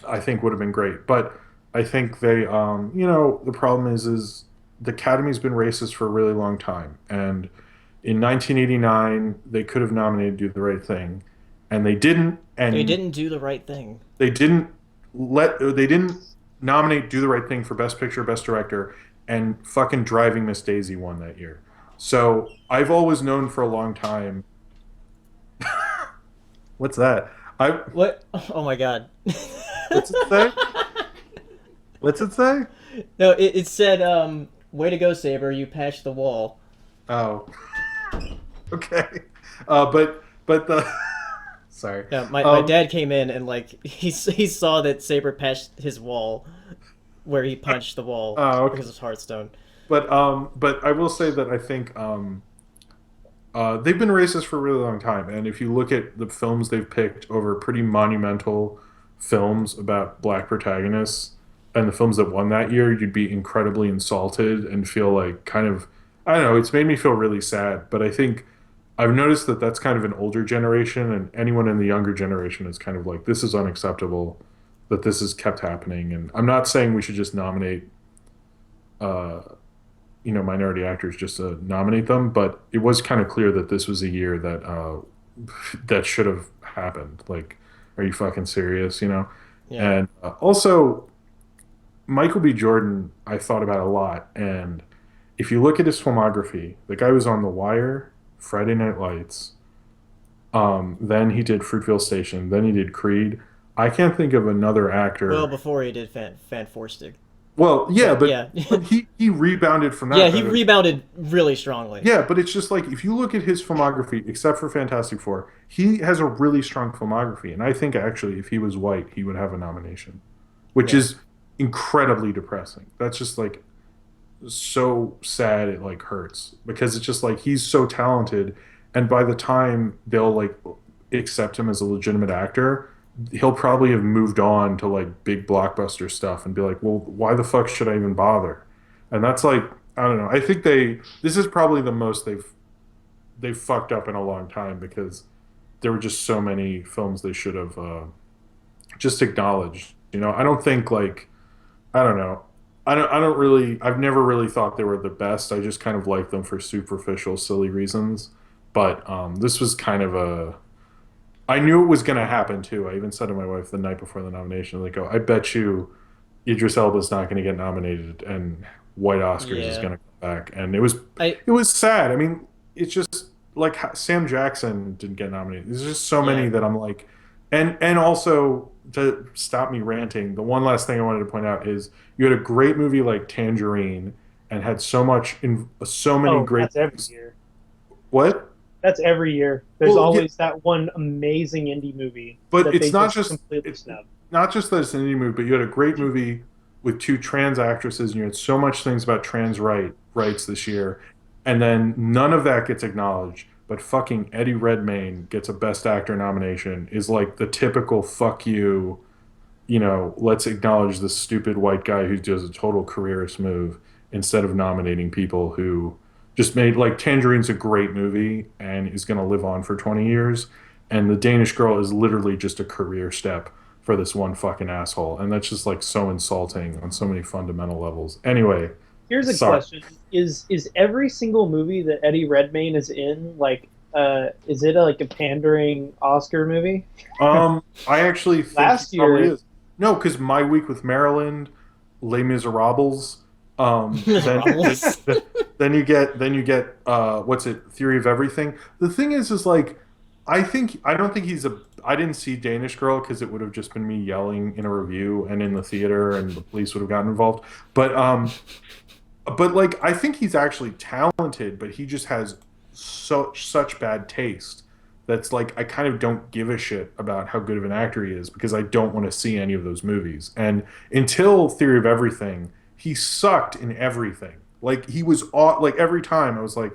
I think would have been great. But I think they the problem is the Academy's been racist for a really long time, and in 1989 they could have nominated Do the Right Thing, and they didn't. And
They didn't do the right thing.
they didn't nominate Do the Right Thing for Best Picture, Best Director, and fucking Driving Miss Daisy won that year. So I've always known for a long time. What's that?
What? Oh my god.
What's it say? What's it say?
No, it said, way to go, Saber, you patched the wall.
Oh. Okay. But the sorry.
Yeah, my dad came in and like he saw that Saber patched his wall where he punched the wall because of Hearthstone.
But I will say that I think they've been racist for a really long time, and if you look at the films they've picked over pretty monumental films about black protagonists and the films that won that year, you'd be incredibly insulted and feel like kind of, I don't know, it's made me feel really sad. But I think I've noticed that that's kind of an older generation, and anyone in the younger generation is kind of like, this is unacceptable that this has kept happening. And I'm not saying we should just nominate minority actors just to nominate them, but it was kind of clear that this was a year that that should have happened. Like, are you fucking serious? Yeah. And also, Michael B. Jordan, I thought about a lot, and if you look at his filmography, the guy was on The Wire, Friday Night Lights, then he did Fruitvale Station, then he did Creed. I can't think of another actor.
Well, before he did Fan Forstig.
Well, yeah, but he rebounded from that.
Yeah, he rebounded really strongly.
Yeah, but it's just like, if you look at his filmography, except for Fantastic Four, he has a really strong filmography. And I think, actually, if he was white, he would have a nomination, which is incredibly depressing. That's just, like, so sad it, like, hurts. Because it's just, like, he's so talented, and by the time they'll, like, accept him as a legitimate actor, he'll probably have moved on to like big blockbuster stuff and be like, well, why the fuck should I even bother? And that's like, I don't know. I think this is probably the most they've fucked up in a long time, because there were just so many films they should have just acknowledged. I don't think, like, I don't know. I've never really thought they were the best. I just kind of like them for superficial, silly reasons. But this was kind of I knew it was going to happen too. I even said to my wife the night before the nomination, like, I bet you Idris Elba's not going to get nominated and White Oscars is going to come back. And it was sad. I mean, it's just like Sam Jackson didn't get nominated. There's just so many that I'm like, and also, to stop me ranting, the one last thing I wanted to point out is you had a great movie like Tangerine and had so many great.
That's every year.
What?
That's every year. There's always that one amazing indie movie.
But it's not just
completely snub.
Not just that it's an indie movie, but you had a great movie with two trans actresses, and you had so much things about trans rights this year, and then none of that gets acknowledged. But fucking Eddie Redmayne gets a Best Actor nomination, is like the typical fuck you, let's acknowledge this stupid white guy who does a total careerist move, instead of nominating people who just made, like, Tangerine's a great movie and is going to live on for 20 years. And The Danish Girl is literally just a career step for this one fucking asshole. And that's just, like, so insulting on so many fundamental levels. Anyway.
Here's a question. Is every single movie that Eddie Redmayne is in, like, is it like a pandering Oscar movie?
I actually think
last year
is. No, because My Week with Maryland, Les Miserables, then you get what's it, Theory of Everything. The thing is like, I don't think I didn't see Danish Girl because it would have just been me yelling in a review and in the theater, and the police would have gotten involved. But like, I think he's actually talented, but he just has such bad taste that's like, I kind of don't give a shit about how good of an actor he is, because I don't want to see any of those movies. And until Theory of Everything, he sucked in everything. Like, he was like, every time I was like,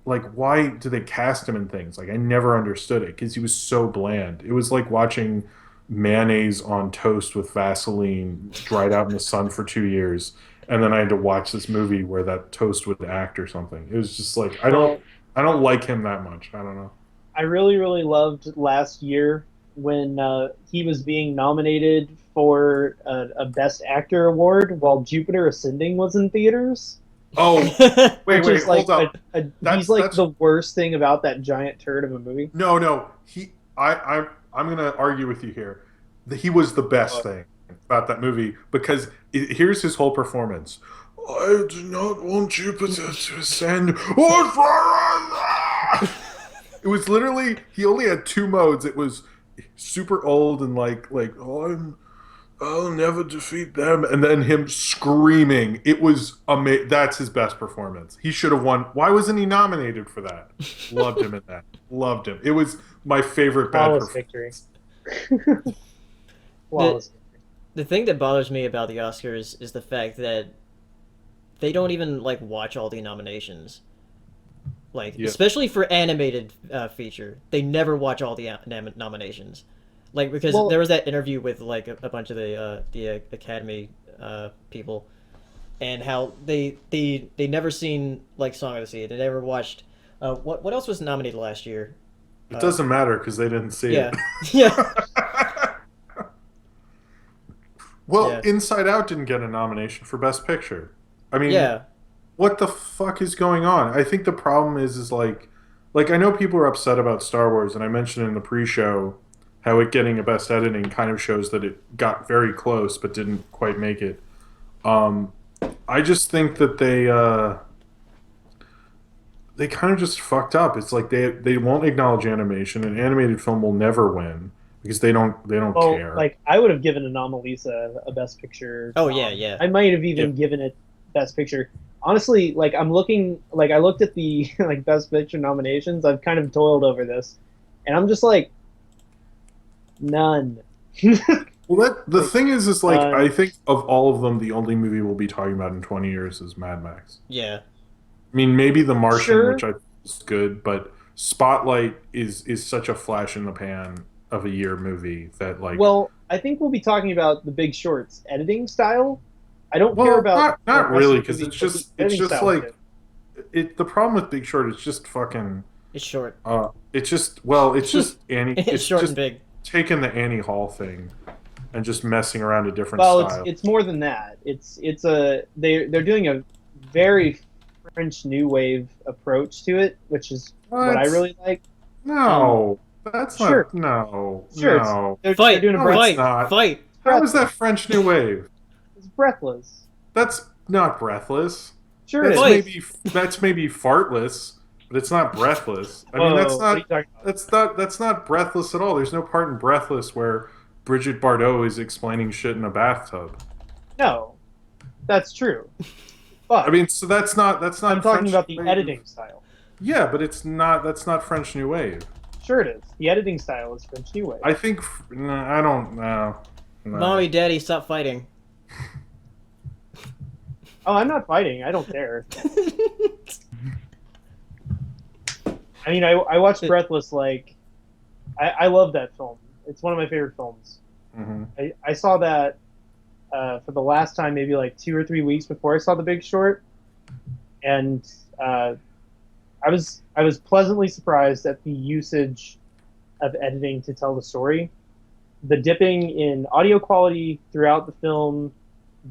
why do they cast him in things? Like, I never understood it, because he was so bland. It was like watching mayonnaise on toast with Vaseline dried out in the sun for 2 years, and then I had to watch this movie where that toast would act or something. It was just like I don't like him that much. I don't know.
I really, really loved last year when he was being nominated for a Best Actor award while Jupiter Ascending was in theaters.
Oh, wait,
Which is like
hold up.
he's like the worst thing about that giant turd of a movie.
No. I'm gonna argue with you here. He was the best thing about that movie because here's his whole performance. I do not want Jupiter to ascend. It was literally he only had two modes. It was super old and I'll never defeat them, and then him screaming. It was amazing. That's his best performance. He should have won. Why wasn't he nominated for that? Loved him in that. Loved him. It was my favorite bad performance.
Victory. Flawless.
The thing that bothers me about the Oscars is the fact that they don't even like watch all the nominations. Especially for animated feature, they never watch all the nominations. Because there was that interview with like a bunch of the Academy people, and how they never seen like Song of the Sea. They never watched. What else was nominated last year?
It doesn't matter because they didn't see it.
Yeah.
Well, Inside Out didn't get a nomination for Best Picture. I mean, what the fuck is going on? I think the problem is like I know people are upset about Star Wars, and I mentioned in the pre-show how it getting a Best Editing kind of shows that it got very close but didn't quite make it. I just think that they kind of just fucked up. It's like they won't acknowledge animation. An animated film will never win because they don't care.
Like I would have given Anomalisa a Best Picture.
Oh yeah.
I might have even given it Best Picture. Honestly, like I looked at the like Best Picture nominations. I've kind of toiled over this, and I'm just like, none.
Well, the thing is like I think of all of them, the only movie we'll be talking about in 20 years is Mad Max.
Yeah.
I mean, maybe The Martian, which I think is good, but Spotlight is such a flash in the pan of a year movie that like.
Well, I think we'll be talking about The Big Short's editing style. I don't care about
not really because it's just like the problem with Big Short is just fucking.
It's short.
It's just Annie.
It's short and big.
Taking the Annie Hall thing and just messing around a different style.
Well, it's more than that. They're doing a very French New Wave approach to it, which is what I really like.
No, that's not.
Sure.
No,
sure.
No.
They're doing a
fight.
How is that French New Wave?
It's breathless.
That's not breathless.
Sure,
that's maybe fartless, but it's not breathless. I mean, that's not breathless at all. There's no part in Breathless where Bridget Bardot is explaining shit in a bathtub.
No, that's true. But
I mean, so that's not.
I'm talking about the editing style.
Yeah, but it's not. That's not French New Wave.
Sure, it is. The editing style is French New Wave.
I think. No, I don't know. No.
Mommy, Daddy, stop fighting.
Oh, I'm not fighting. I don't care. I mean, I watched Breathless. Like, I love that film. It's one of my favorite films.
Mm-hmm.
I saw that for the last time maybe like 2 or 3 weeks before I saw The Big Short, and I was pleasantly surprised at the usage of editing to tell the story. The dipping in audio quality throughout the film,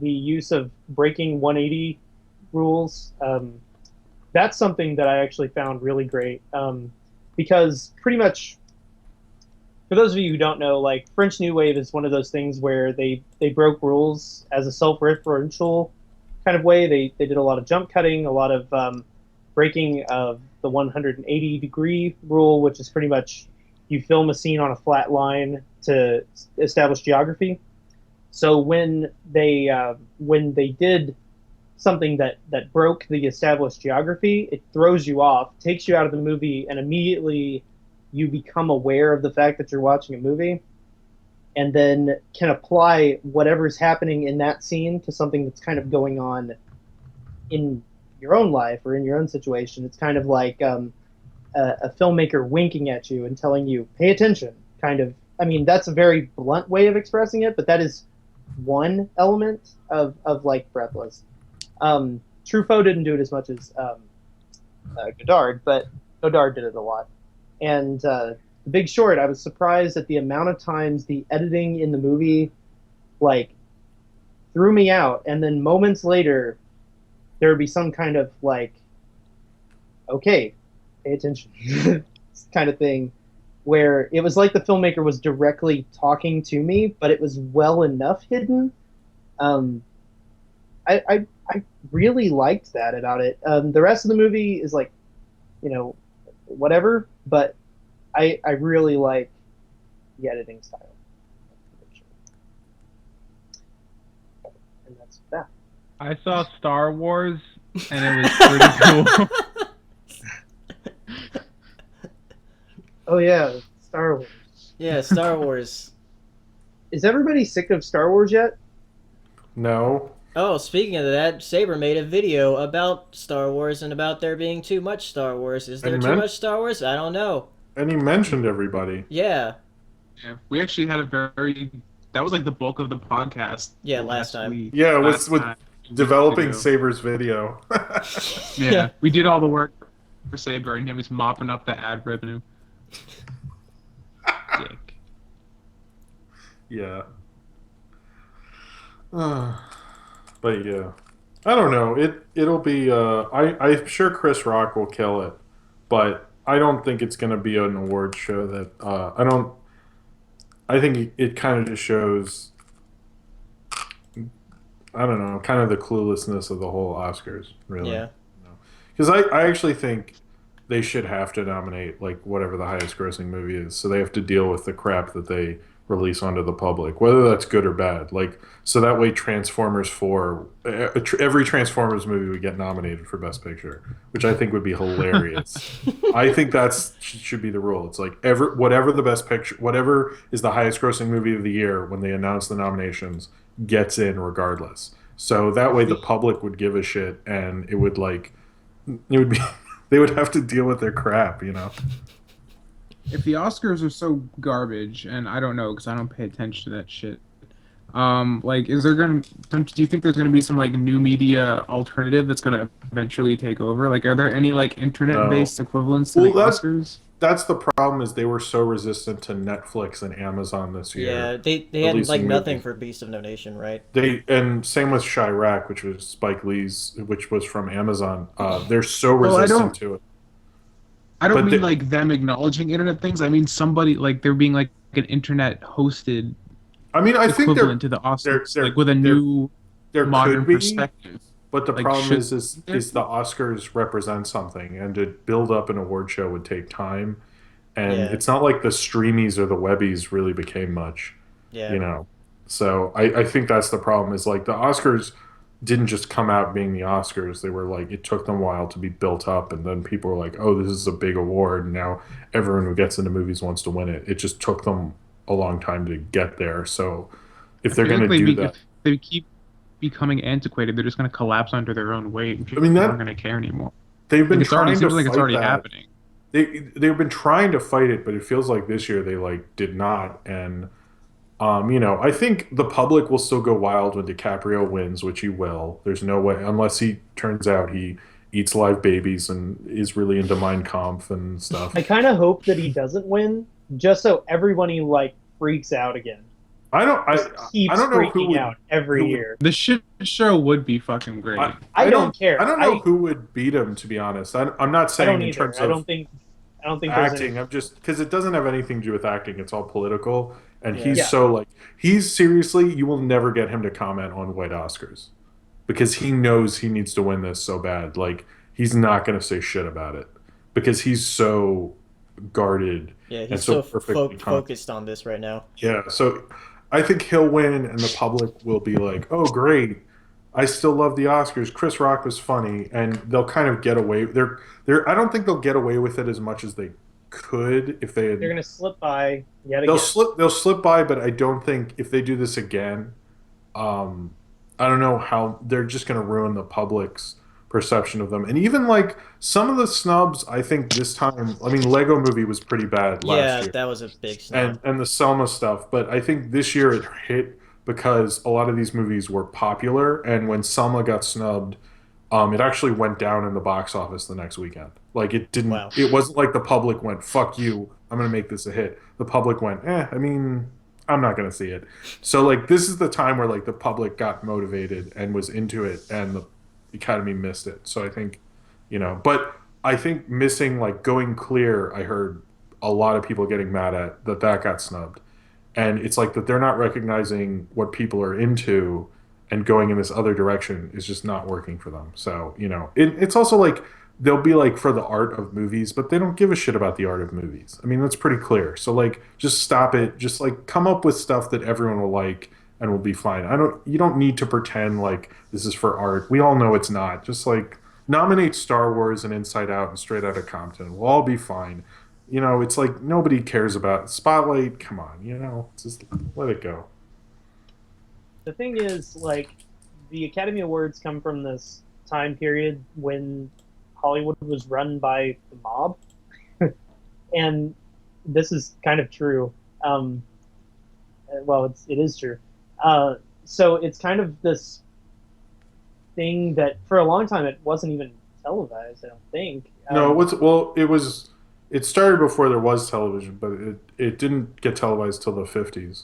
the use of breaking 180 rules, that's something that I actually found really great, because pretty much, for those of you who don't know, like French New Wave is one of those things where they broke rules as a self-referential kind of way. They did a lot of jump cutting, a lot of breaking of the 180-degree rule, which is pretty much you film a scene on a flat line to establish geography. So when they did something that broke the established geography, it throws you off, takes you out of the movie, and immediately you become aware of the fact that you're watching a movie, and then can apply whatever's happening in that scene to something that's kind of going on in your own life or in your own situation. It's kind of like a filmmaker winking at you and telling you, pay attention, kind of I mean, that's a very blunt way of expressing it, but that is one element of like Breathless. Truffaut didn't do it as much as Godard, but Godard did it a lot. And The Big Short, I was surprised at the amount of times the editing in the movie, like, threw me out, and then moments later, there would be some kind of like, okay, pay attention, kind of thing, where it was like the filmmaker was directly talking to me, but it was well enough hidden. I really liked that about it. The rest of the movie is like, whatever, but I really like the editing style. And that's that.
I saw Star Wars, and it was pretty cool.
Oh yeah, Star Wars.
Yeah, Star Wars.
Is everybody sick of Star Wars yet?
No.
Oh, speaking of that, Saber made a video about Star Wars and about there being too much Star Wars. Is there too much Star Wars? I don't know.
And he mentioned everybody.
Yeah.
Yeah, we actually had a very... That was like the bulk of the podcast.
Yeah, last time.
Week.
Yeah, with
Time.
developing Saber's video.
Yeah, we did all the work for Saber, and he was mopping up the ad revenue. Dick.
Yeah. But yeah, I don't know. It'll be. I'm sure Chris Rock will kill it, but I don't think it's going to be an award show that. I don't. I think it kind of just shows. I don't know, kind of the cluelessness of the whole Oscars, really.
Yeah.
Because I actually think they should have to nominate like whatever the highest grossing movie is, so they have to deal with the crap that they release onto the public, whether that's good or bad. Like, so that way Transformers 4, every Transformers movie would get nominated for Best Picture, which I think would be hilarious. I think should be the rule. It's like whatever the Best Picture, whatever is the highest grossing movie of the year when they announce the nominations gets in regardless. So that way the public would give a shit, and it would be they would have to deal with their crap,
If the Oscars are so garbage, and I don't know because I don't pay attention to that shit. Is there do you think there's gonna be some like new media alternative that's gonna eventually take over? Like, are there any like internet-based equivalents to the Oscars?
That's the problem, is they were so resistant to Netflix and Amazon this year.
Yeah, they had like nothing for Beast of No Nation, right?
And same with Chirac, which was Spike Lee's, which was from Amazon. They're so resistant to it.
I don't mean like them acknowledging internet things. I mean somebody like there being like an internet hosted.
I mean, I think
equivalent to the Oscars, like with a new modern perspective.
But the problem is the Oscars represent something, and to build up an award show would take time, and it's not like the streamies or the webbies really became much.
Yeah.
So I think that's the problem. Is like the Oscars didn't just come out being the Oscars. They were like, it took them a while to be built up, and then people were like, oh, this is a big award, and now everyone who gets into movies wants to win it. It just took them a long time to get there. So if they're going to do that,
if they keep becoming antiquated, they're just going to collapse under their own weight.
I mean,
they're not going to care anymore.
They've been trying to
seems like
fight
it's already
that.
happening.
They've been trying to fight it, but it feels like this year they like did not. And I think the public will still go wild when DiCaprio wins, which he will. There's no way, unless he turns out he eats live babies and is really into Mein Kampf and stuff.
I kind of hope that he doesn't win, just so everybody like freaks out again.
I don't know
freaking out every year.
The shit show would be fucking great.
I don't care.
I don't know who would beat him, to be honest. I'm not saying in terms of
I don't think
acting. I'm just because it doesn't have anything to do with acting. It's all political, and he's seriously. You will never get him to comment on white Oscars because he knows he needs to win this so bad. Like, he's not going to say shit about it because he's so guarded.
Yeah, he's
and
so
perfectly
focused on this right now.
Yeah, so I think he'll win, and the public will be like, "Oh, great! I still love the Oscars. Chris Rock was funny," and they'll kind of get away. I don't think they'll get away with it as much as they could if they.
They're gonna slip by yet again.
They'll slip by, but I don't think if they do this again, I don't know how they're just gonna ruin the public's perception of them. And even like some of the snubs, I think this time, I mean, Lego Movie was pretty bad last year,
that was a big snub.
and the Selma stuff. But I think this year it hit because a lot of these movies were popular, and when Selma got snubbed, it actually went down in the box office the next weekend. Like it didn't.
Wow.
It wasn't like the public went, "Fuck you, I'm gonna make this a hit." The public went, I mean, I'm not gonna see it. So like this is the time where like the public got motivated and was into it, and the Academy missed it. So I think, but I think missing like Going Clear, I heard a lot of people getting mad at that got snubbed, and it's like that they're not recognizing what people are into, and going in this other direction is just not working for them. So it's also like they'll be like for the art of movies, but they don't give a shit about the art of movies. I mean, that's pretty clear. So like just stop it. Just like come up with stuff that everyone will like and will be fine. You don't need to pretend like this is for art. We all know it's not. Just like nominate Star Wars and Inside Out and Straight Outta Compton. We'll all be fine. It's like nobody cares about Spotlight. Come on, just let it go.
The thing is, like, the Academy Awards come from this time period when Hollywood was run by the mob, and this is kind of true. Well, it is true. So it's kind of this thing that for a long time it wasn't even televised. I don't think.
It started before there was television, but it didn't get televised till the 50s.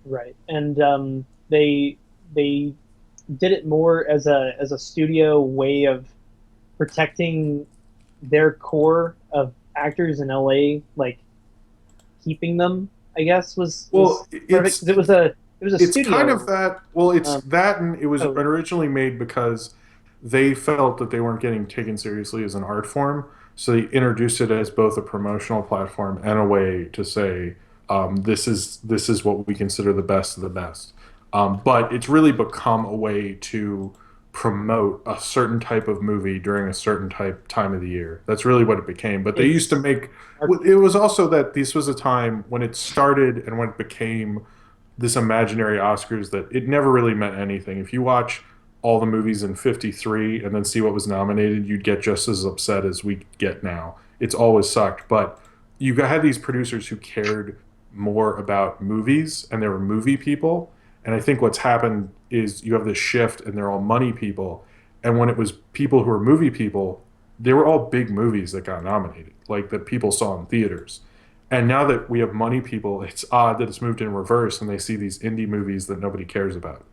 Right, and they did it more as a studio way of protecting their core of actors in LA, like keeping them. I guess was perfect. It was a
it's
studio.
kind of that. Well, it's that, and it was originally made because they felt that they weren't getting taken seriously as an art form, so they introduced it as both a promotional platform and a way to say, this is what we consider the best of the best. But it's really become a way to promote a certain type of movie during a certain time of the year. That's really what it became. But they used to make. It was also that this was a time when it started and when it became this imaginary Oscars that it never really meant anything. If you watch all the movies in '53 and then see what was nominated, you'd get just as upset as we get now. It's always sucked. But you had these producers who cared more about movies, and they were movie people. And I think what's happened is you have this shift, and they're all money people. And when it was people who were movie people, they were all big movies that got nominated, like that people saw in theaters. And now that we have money people, it's odd that it's moved in reverse, and they see these indie movies that nobody cares about.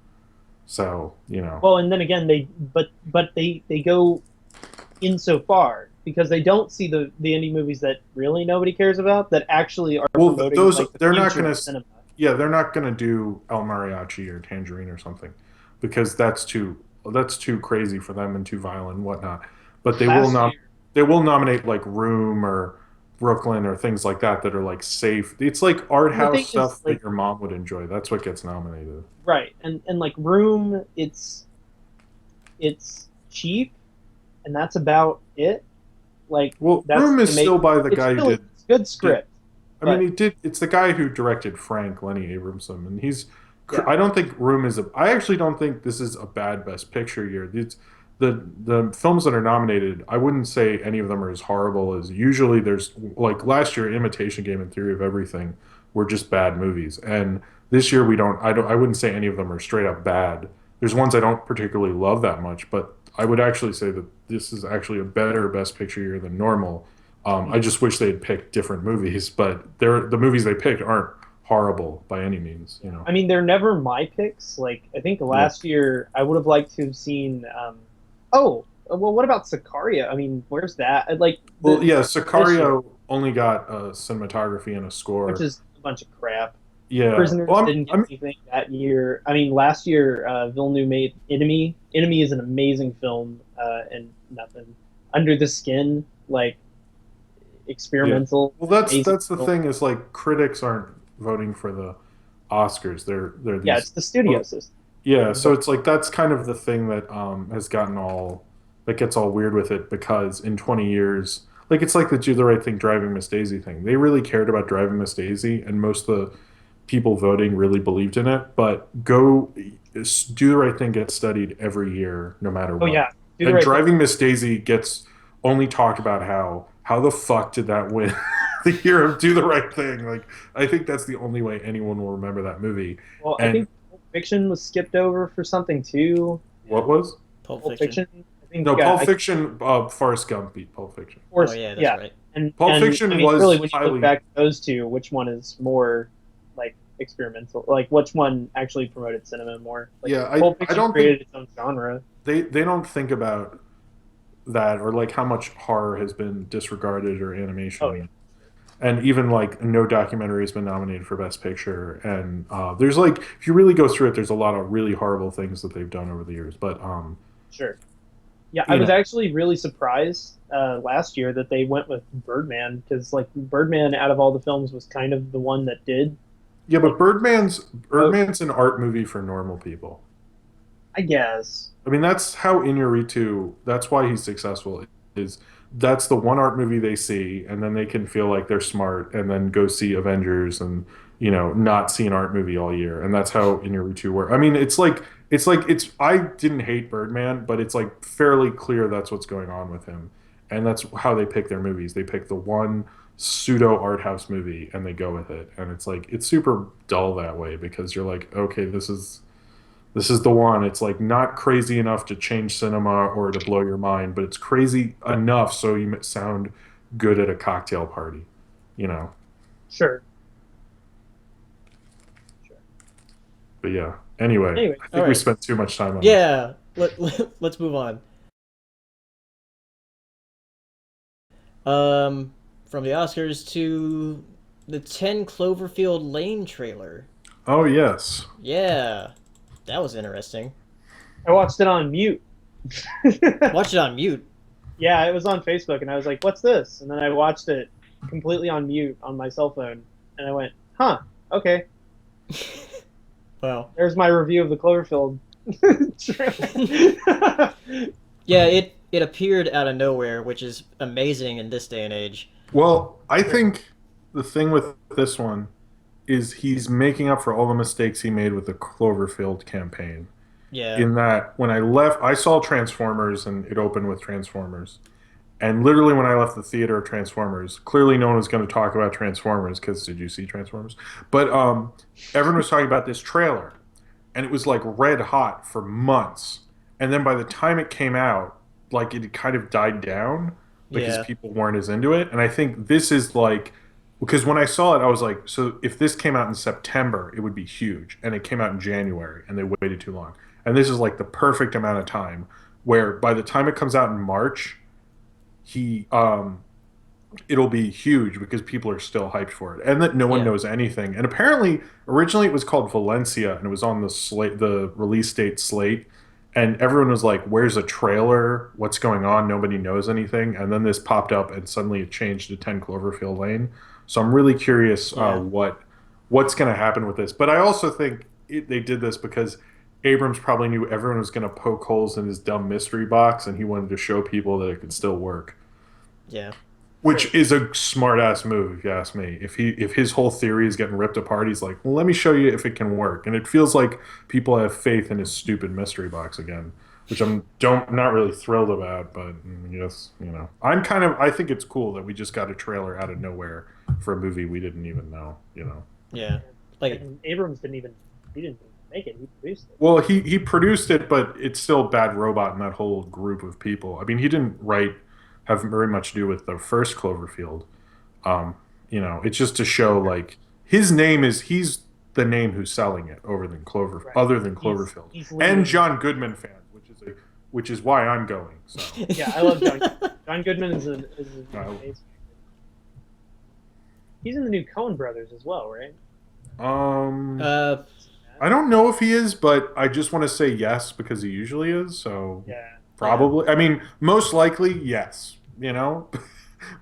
So,
Well, and then again, they go in so far because they don't see the indie movies that really nobody cares about that actually are promoting.
Those
like,
they're not
future
going
of
to.
cinema.
Yeah, they're not going to do El Mariachi or Tangerine or something, because that's too crazy for them and too violent and whatnot. But they will nominate like Room or Brooklyn or things like that are like safe. It's like art house stuff that your mom would enjoy. That's what gets nominated.
Right, and like Room, it's cheap, and that's about it. Like,
Room is still by the guy who did.
It's a good script.
I mean, it's the guy who directed Frank, Lenny Abramson, and he's. Yeah. I don't think Room is I actually don't think this is a bad Best Picture year. The films that are nominated, I wouldn't say any of them are as horrible as usually. There's like last year, Imitation Game and Theory of Everything were just bad movies, and this year I wouldn't say any of them are straight up bad. There's ones I don't particularly love that much, but I would actually say that this is actually a better Best Picture year than normal. I just wish they'd picked different movies, but the movies they picked aren't horrible by any means.
I mean, they're never my picks. Like, I think last year I would have liked to have seen. What about Sicario? I mean, where's that?
Sicario only got cinematography and a score,
which is a bunch of crap.
Yeah,
Prisoners didn't get anything that year. I mean, last year Villeneuve made Enemy. Enemy is an amazing film, and nothing. Under the Skin, like. Experimental.
Yeah. Well, that's the thing is like critics aren't voting for the Oscars. They're these,
it's the studio system.
Yeah, so it's like that's kind of the thing that has gotten that gets all weird with it, because in 20 years, like it's like the Do the Right Thing, Driving Miss Daisy thing. They really cared about Driving Miss Daisy, and most of the people voting really believed in it. But Do the Right Thing gets studied every year, no matter what.
Oh yeah, Do the
And
right
Driving Miss Daisy gets only talked about how the fuck did that win the year of Do the Right Thing? Like, I think that's the only way anyone will remember that movie.
Well, I
And
think Pulp Fiction was skipped over for something too.
what was?
Pulp
Pulp
Fiction.
Fiction. I think.
No, Pulp Fiction. Forrest Gump beat Pulp Fiction.
Oh yeah, that's right.
Pulp Fiction
I mean,
was
really, when you
highly-
look back at those two, which one is more like experimental? Like, which one actually promoted cinema more? Like,
Yeah,
Pulp
I
Fiction
don't
created
think
its own genre.
they don't think about that, or like how much horror has been disregarded, or animation.
Oh, yeah.
And even like no documentary has been nominated for Best Picture. And there's like, if you really go through it, there's a lot of really horrible things that they've done over the years. But
Sure. Yeah, I was actually really surprised last year that they went with Birdman, because like Birdman, out of all the films, was kind of the one that did.
yeah, but Birdman's an art movie for normal people.
I guess.
I mean, that's how Inarritu, that's why he's successful, is that's the one art movie they see, and then they can feel like they're smart, and then go see Avengers, and, you know, not see an art movie all year. And that's how Inarritu works. I mean, it's I didn't hate Birdman, but it's like fairly clear that's what's going on with him. And that's how they pick their movies. They pick the one pseudo art house movie and they go with it. And it's like, it's super dull that way, because you're like, okay, this is the one. It's like not crazy enough to change cinema or to blow your mind, but it's crazy enough so you sound good at a cocktail party, you know?
Sure.
But yeah. Anyway, I think we
alright.
spent too much time on
Yeah, let's move on. From the Oscars to the 10 Cloverfield Lane trailer.
Oh, yes.
Yeah, that was interesting.
I watched it on mute.
Watch it on mute.
Yeah, it was on Facebook, and I was like, "What's this?" And then I watched it completely on mute on my cell phone, and I went, "Huh, okay."
Well,
There's my review of the Cloverfield trailer.
yeah, it appeared out of nowhere, which is amazing in this day and age.
Well, I think the thing with this one is he's making up for all the mistakes he made with the Cloverfield campaign.
Yeah.
In that, when I left, I saw Transformers, and it opened with Transformers. And literally when I left the theater of Transformers, clearly no one was going to talk about Transformers, because did you see Transformers? But everyone was talking about this trailer. And it was like red hot for months. And then by the time it came out, like it kind of died down because people weren't as into it. And I think this is like, because when I saw it, I was like, so if this came out in September, it would be huge. And it came out in January, and they waited too long. And this is like the perfect amount of time where by the time it comes out in March, it'll be huge because people are still hyped for it, and that no one knows anything. And apparently, originally it was called Valencia, and it was on the release date slate, and everyone was like, "Where's a trailer? What's going on? Nobody knows anything." And then this popped up, and suddenly it changed to 10 Cloverfield Lane. So I'm really curious what's going to happen with this. But I also think they did this because Abrams probably knew everyone was going to poke holes in his dumb mystery box, and he wanted to show people that it could still work.
Yeah.
Which is a smart-ass move, if you ask me. If his whole theory is getting ripped apart, he's like, well, let me show you if it can work. And it feels like people have faith in his stupid mystery box again, which I'm not really thrilled about, but yes, you know. I think it's cool that we just got a trailer out of nowhere for a movie we didn't even know, you know.
Yeah. Like
And Abrams didn't make it. He produced it.
Well, he produced it, but it's still Bad Robot and that whole group of people. I mean, he didn't have very much to do with the first Cloverfield. You know, it's just to show like he's the name who's selling it other than Cloverfield,
He's
and John Goodman fan, which is why I'm going. So
Yeah, I love John. John Goodman is an amazing. He's in the new Coen Brothers as well, right?
I don't know if he is, but I just want to say yes because he usually is. So
Yeah.
probably. I mean, most likely yes. You know,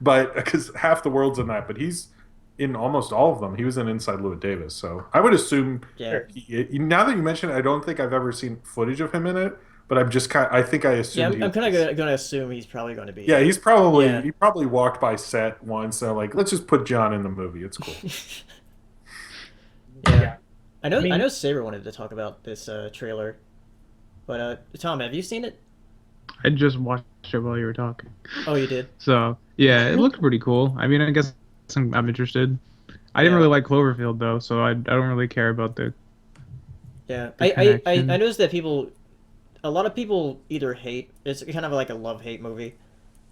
but because half the world's in that, but he's in almost all of them. He was in Inside Llewyn Davis, so I would assume.
Yeah.
Now that you mention it, I don't think I've ever seen footage of him in it, but I'm just I think I assumed.
Yeah, I'm kind of gonna assume he's probably going to be.
Yeah, he probably walked by set once. And like, let's just put John in the movie. It's cool.
Yeah. I know Saber wanted to talk about this trailer, but Tom, have you seen it?
I just watched it while you were talking.
Oh, you did?
So yeah, it looked pretty cool. I mean, I guess I'm interested. I didn't
Yeah.
really like Cloverfield though, so I don't really care about the
Yeah,
the
I
connection.
noticed that a lot of people either hate. It's kind of like a love hate movie.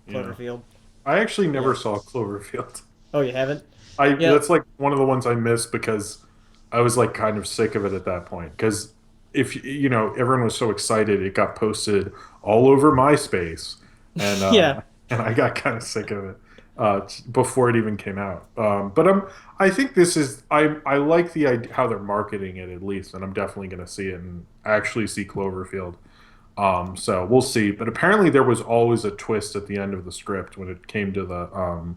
Yeah.
Cloverfield.
I actually never
Yeah.
saw Cloverfield.
Oh, you haven't?
I
Yeah,
That's like one of the ones I missed because I was like kind of sick of it at that point. Because if you know, everyone was so excited, it got posted all over MySpace, and
yeah,
and I got kind of sick of it before it even came out. But I think this is I like the idea how they're marketing it at least, and I'm definitely going to see it and actually see Cloverfield. So we'll see. But apparently there was always a twist at the end of the script when it came to the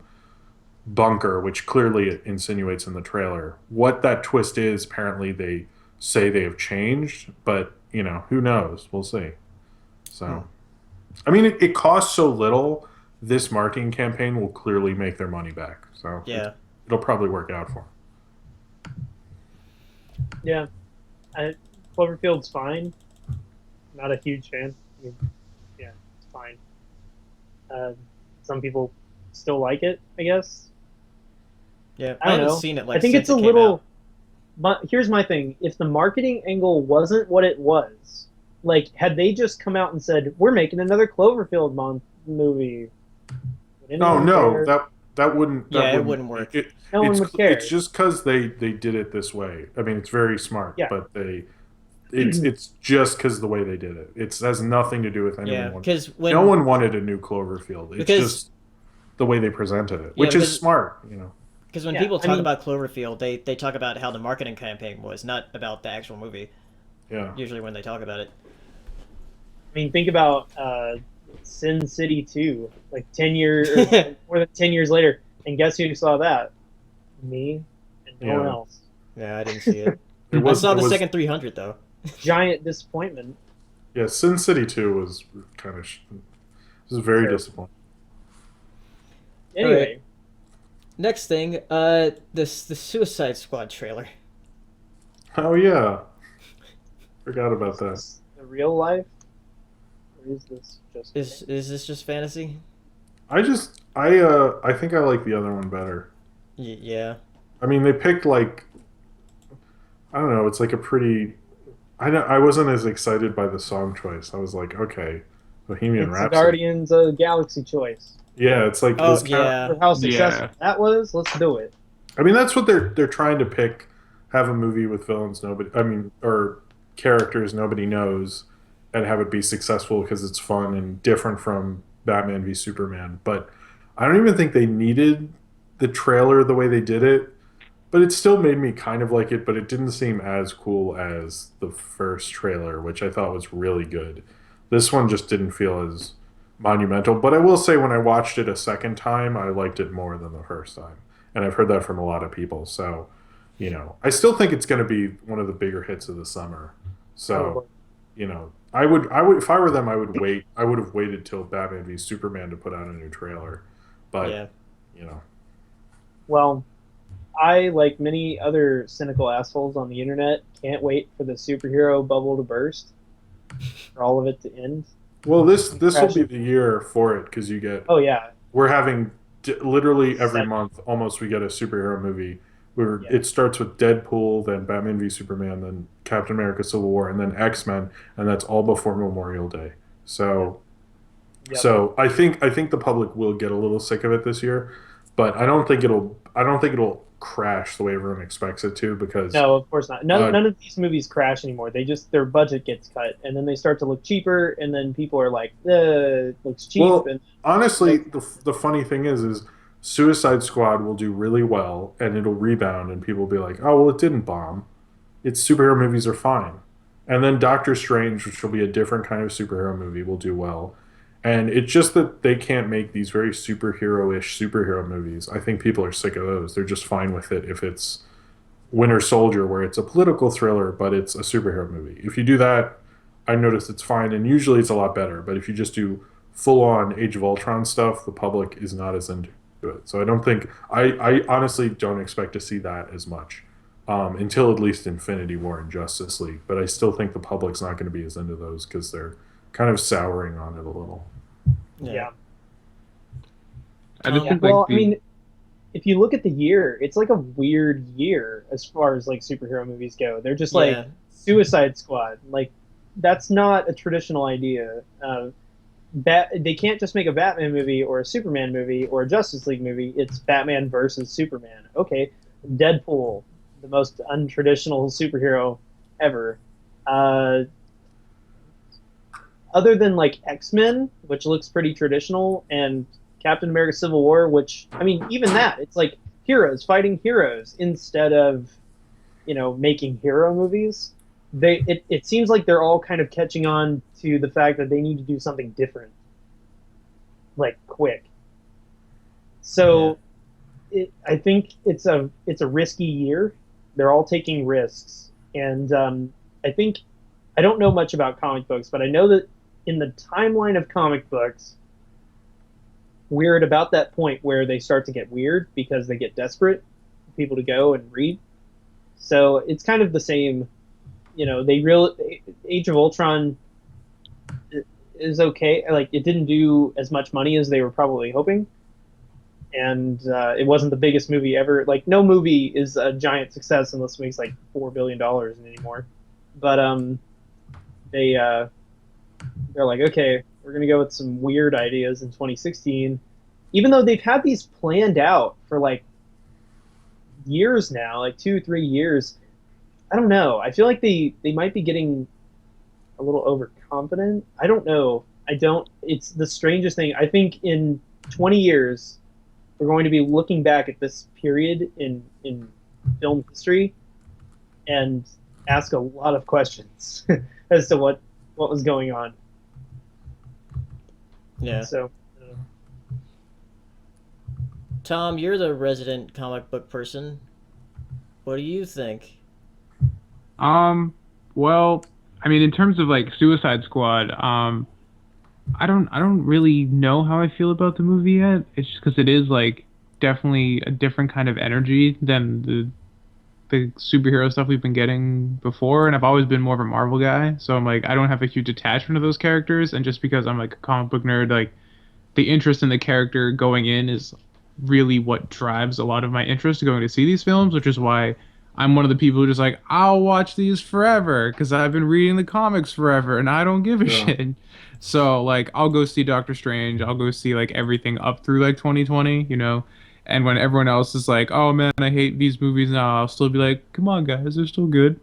bunker, which clearly it insinuates in the trailer. What that twist is, apparently they say they have changed, but you know, who knows? We'll see. So, I mean, it costs so little. This marketing campaign will clearly make their money back. So
yeah.
it'll probably work out for them.
Yeah, Cloverfield's fine. Not a huge fan. I mean, yeah, it's fine. Some people still like it, I guess.
Yeah,
I don't
haven't
know.
seen it like
I think
since
it's a
it came
little.
out.
Here's my thing: if the marketing angle wasn't what it was, like had they just come out and said, "We're making another Cloverfield movie," would
No,
anyone
no,
care?
that wouldn't.
Yeah,
That
it wouldn't work.
No one would care.
It's just because they did it this way. I mean, it's very smart,
Yeah.
but it's just because the way they did it. It has nothing to do with anyone.
Yeah, because when
No one wanted a new Cloverfield. It's
Because-
just the way they presented it,
Yeah,
which is
because-
smart, you know.
Because when
Yeah,
people
I
talk
mean-
about Cloverfield, they talk about how the marketing campaign was, not about the actual movie.
Yeah.
Usually when they talk about it.
I mean, think about Sin City 2, like 10 years, or more than 10 years later, and guess who saw that? Me and no one
Yeah.
else.
Yeah, I didn't see it.
It
I saw
it
the second 300 though.
Giant disappointment.
Yeah, Sin City 2 was kind of was very
Terrible.
disappointing.
Anyway,
Next thing, the Suicide Squad trailer.
Oh yeah. Forgot about
is
that.
this the real life? Or is this just
Is this just fantasy?
I think I like the other one better.
Yeah.
I mean, they picked like I don't know, it's like a pretty I wasn't as excited by the song choice. I was like, okay, Bohemian
it's the
Rhapsody.
Guardians of the Galaxy choice?
Yeah, it's like
Oh
it's kinda-
yeah.
For how successful
Yeah.
that was, let's do it.
I mean, that's what they're trying to pick. Have a movie with villains or characters nobody knows, and have it be successful because it's fun and different from Batman v Superman. But I don't even think they needed the trailer the way they did it. But it still made me kind of like it. But it didn't seem as cool as the first trailer, which I thought was really good. This one just didn't feel as monumental. But I will say, when I watched it a second time, I liked it more than the first time, and I've heard that from a lot of people. So, you know, I still think it's going to be one of the bigger hits of the summer. So, you know, I would, if I were them, I would wait. I would have waited till Batman v Superman to put out a new trailer. But,
Yeah.
you know,
Well, I, like many other cynical assholes on the internet, can't wait for the superhero bubble to burst, for all of it to end.
well, this will be the year for it because you get.
Oh yeah,
We're having literally every
Second.
month, almost we get a superhero movie.
Yeah.
It starts with Deadpool, then Batman v Superman, then Captain America: Civil War, and then X-Men, and that's all before Memorial Day. So,
Yep.
so I think the public will get a little sick of it this year, but I don't think it'll crash the way everyone expects it to because
No, of course not. None,
Uh,
none of these movies crash anymore. They just their budget gets cut, and then they start to look cheaper, and then people are like, it looks cheap."
Well,
and
honestly, the funny thing is Suicide Squad will do really well and it'll rebound and people will be like, oh, well, it didn't bomb. Its superhero movies are fine. And then Doctor Strange, which will be a different kind of superhero movie, will do well. And it's just that they can't make these very superhero-ish superhero movies. I think people are sick of those. They're just fine with it if it's Winter Soldier, where it's a political thriller, but it's a superhero movie. If you do that, I notice it's fine, and usually it's a lot better. But if you just do full-on Age of Ultron stuff, the public is not as into it. So I don't think I honestly don't expect to see that as much until at least Infinity War and Justice League. But I still think the public's not going to be as into those because they're kind of souring on it a little.
Yeah.
I just think
Well,
like
I mean, if you look at the year, it's like a weird year as far as like superhero movies go. They're just like
Yeah.
Suicide Squad. Like that's not a traditional idea. They can't just make a Batman movie or a Superman movie or a Justice League movie. It's Batman versus Superman. Okay, Deadpool, the most untraditional superhero ever. Other than like X-Men, which looks pretty traditional, and Captain America: Civil War, which I mean, even that, it's like heroes fighting heroes instead of, making hero movies. It seems like they're all kind of catching on to the fact that they need to do something different, like quick. So, I think it's a risky year. They're all taking risks, and I think I don't know much about comic books, but I know that in the timeline of comic books, we're at about that point where they start to get weird because they get desperate for people to go and read. So it's kind of the same. Age of Ultron is okay. Like it didn't do as much money as they were probably hoping, and it wasn't the biggest movie ever. Like no movie is a giant success unless it makes like $4 billion anymore. But they're like, okay, we're gonna go with some weird ideas in 2016, even though they've had these planned out for like years now, like 2-3 years. I don't know. I feel like they might be getting a little overconfident. I don't know. It's the strangest thing. I think in 20 years, we're going to be looking back at this period in film history and ask a lot of questions as to what was going on.
Yeah.
So,
Tom, you're the resident comic book person. What do you think?
Well, I mean, in terms of like Suicide Squad, I don't really know how I feel about the movie yet. It's just because it is like definitely a different kind of energy than the superhero stuff we've been getting before, and I've always been more of a Marvel guy, so I'm like I don't have a huge attachment to those characters, and just because I'm like a comic book nerd, like the interest in the character going in is really what drives a lot of my interest going to see these films, which is why I'm one of the people who just like I'll watch these forever because I've been reading the comics forever and I don't give a shit. So like I'll go see Doctor Strange, I'll go see like everything up through like 2020, and when everyone else is like, oh man, I hate these movies now, I'll still be like, come on guys, they're still good.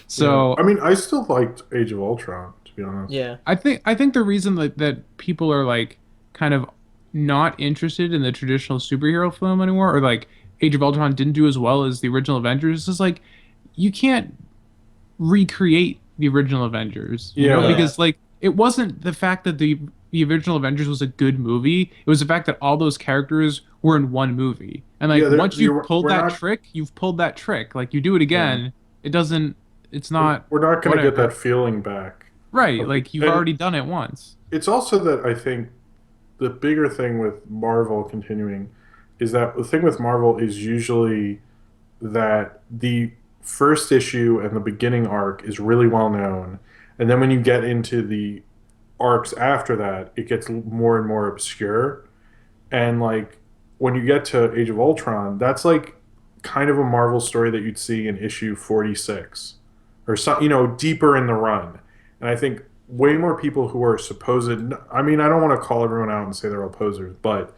So
I mean, I still liked Age of Ultron, to be honest.
Yeah.
I think the reason that people are like kind of not interested in the traditional superhero film anymore, or like Age of Ultron didn't do as well as the original Avengers, is like you can't recreate the original Avengers, because like it wasn't the fact that the original Avengers was a good movie, it was the fact that all those characters were in one movie, and like once you've pulled that trick, you've pulled that trick. Like you do it again, it's not.
We're not going to get that feeling back,
right? Like you've already done it once.
It's also that I think the bigger thing with Marvel continuing is that the thing with Marvel is usually that the first issue and the beginning arc is really well known, and then when you get into the arcs after that, it gets more and more obscure. And like when you get to Age of Ultron, that's like kind of a Marvel story that you'd see in issue 46 or some, deeper in the run. And I think way more people who are supposed, I mean, I don't want to call everyone out and say they're all posers, but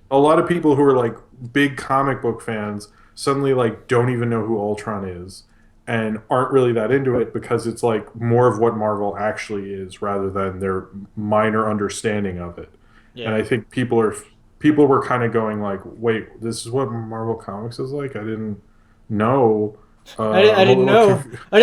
a lot of people who are like big comic book fans suddenly like don't even know who Ultron is and aren't really that into it because it's like more of what Marvel actually is rather than their minor understanding of it. Yeah. And I think people were kind of going like, wait, this is what Marvel Comics is like? I didn't know.
I didn't know. I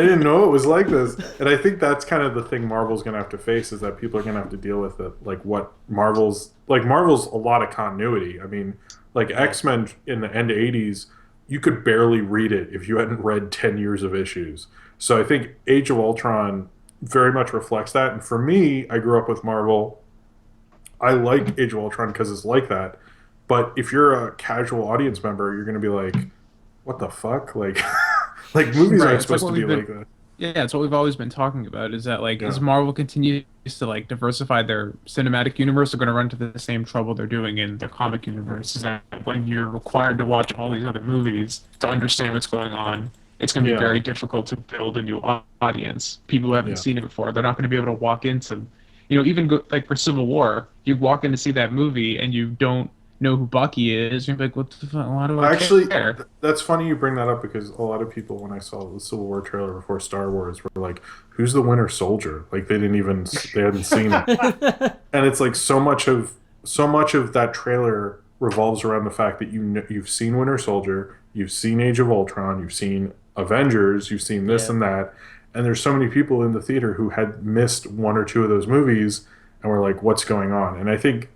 didn't know
it was like this. And I think that's kind of the thing Marvel's going to have to face, is that people are going to have to deal with it. Like what Marvel's a lot of continuity. I mean, like X-Men in the end 80s, you could barely read it if you hadn't read 10 years of issues. So I think Age of Ultron very much reflects that. And for me, I grew up with Marvel. I like Age of Ultron because it's like that. But if you're a casual audience member, you're going to be like, what the fuck? Like movies aren't supposed to be like that.
Yeah, it's what we've always been talking about. Is that like
Yeah.
as Marvel continues to like diversify their cinematic universe, they're going to run into the same trouble they're doing in the comic universe. Is that when you're required to watch all these other movies to understand what's going on, it's going to be
Yeah.
very difficult to build a new audience. People who haven't
Yeah.
seen it before, they're not going to be able to walk into, even like for Civil War, you walk in to see that movie and you don't know who Bucky is. You're like, what the fuck? Why do I
Actually,
care?
that's funny you bring that up because a lot of people, when I saw the Civil War trailer before Star Wars, were like, "Who's the Winter Soldier?" Like they hadn't seen it, and it's like so much of that trailer revolves around the fact that you've seen Winter Soldier, you've seen Age of Ultron, you've seen Avengers, you've seen this
Yeah.
and that, and there's so many people in the theater who had missed one or two of those movies and were like, "What's going on?" And I think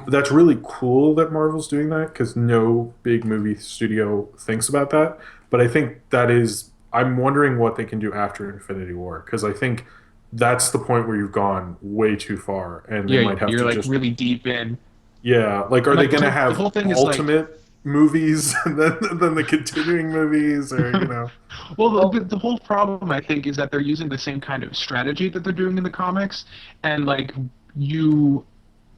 that's really cool that Marvel's doing that because no big movie studio thinks about that. But I think that is, I'm wondering what they can do after Infinity War because I think that's the point where you've gone way too far and they
Yeah,
might have
you're
to
like
just,
really deep in.
yeah, like, are
And
they
like
going to
the
have
whole thing is like,
ultimate movies and then the continuing movies or.
well, the whole problem I think is that they're using the same kind of strategy that they're doing in the comics, and like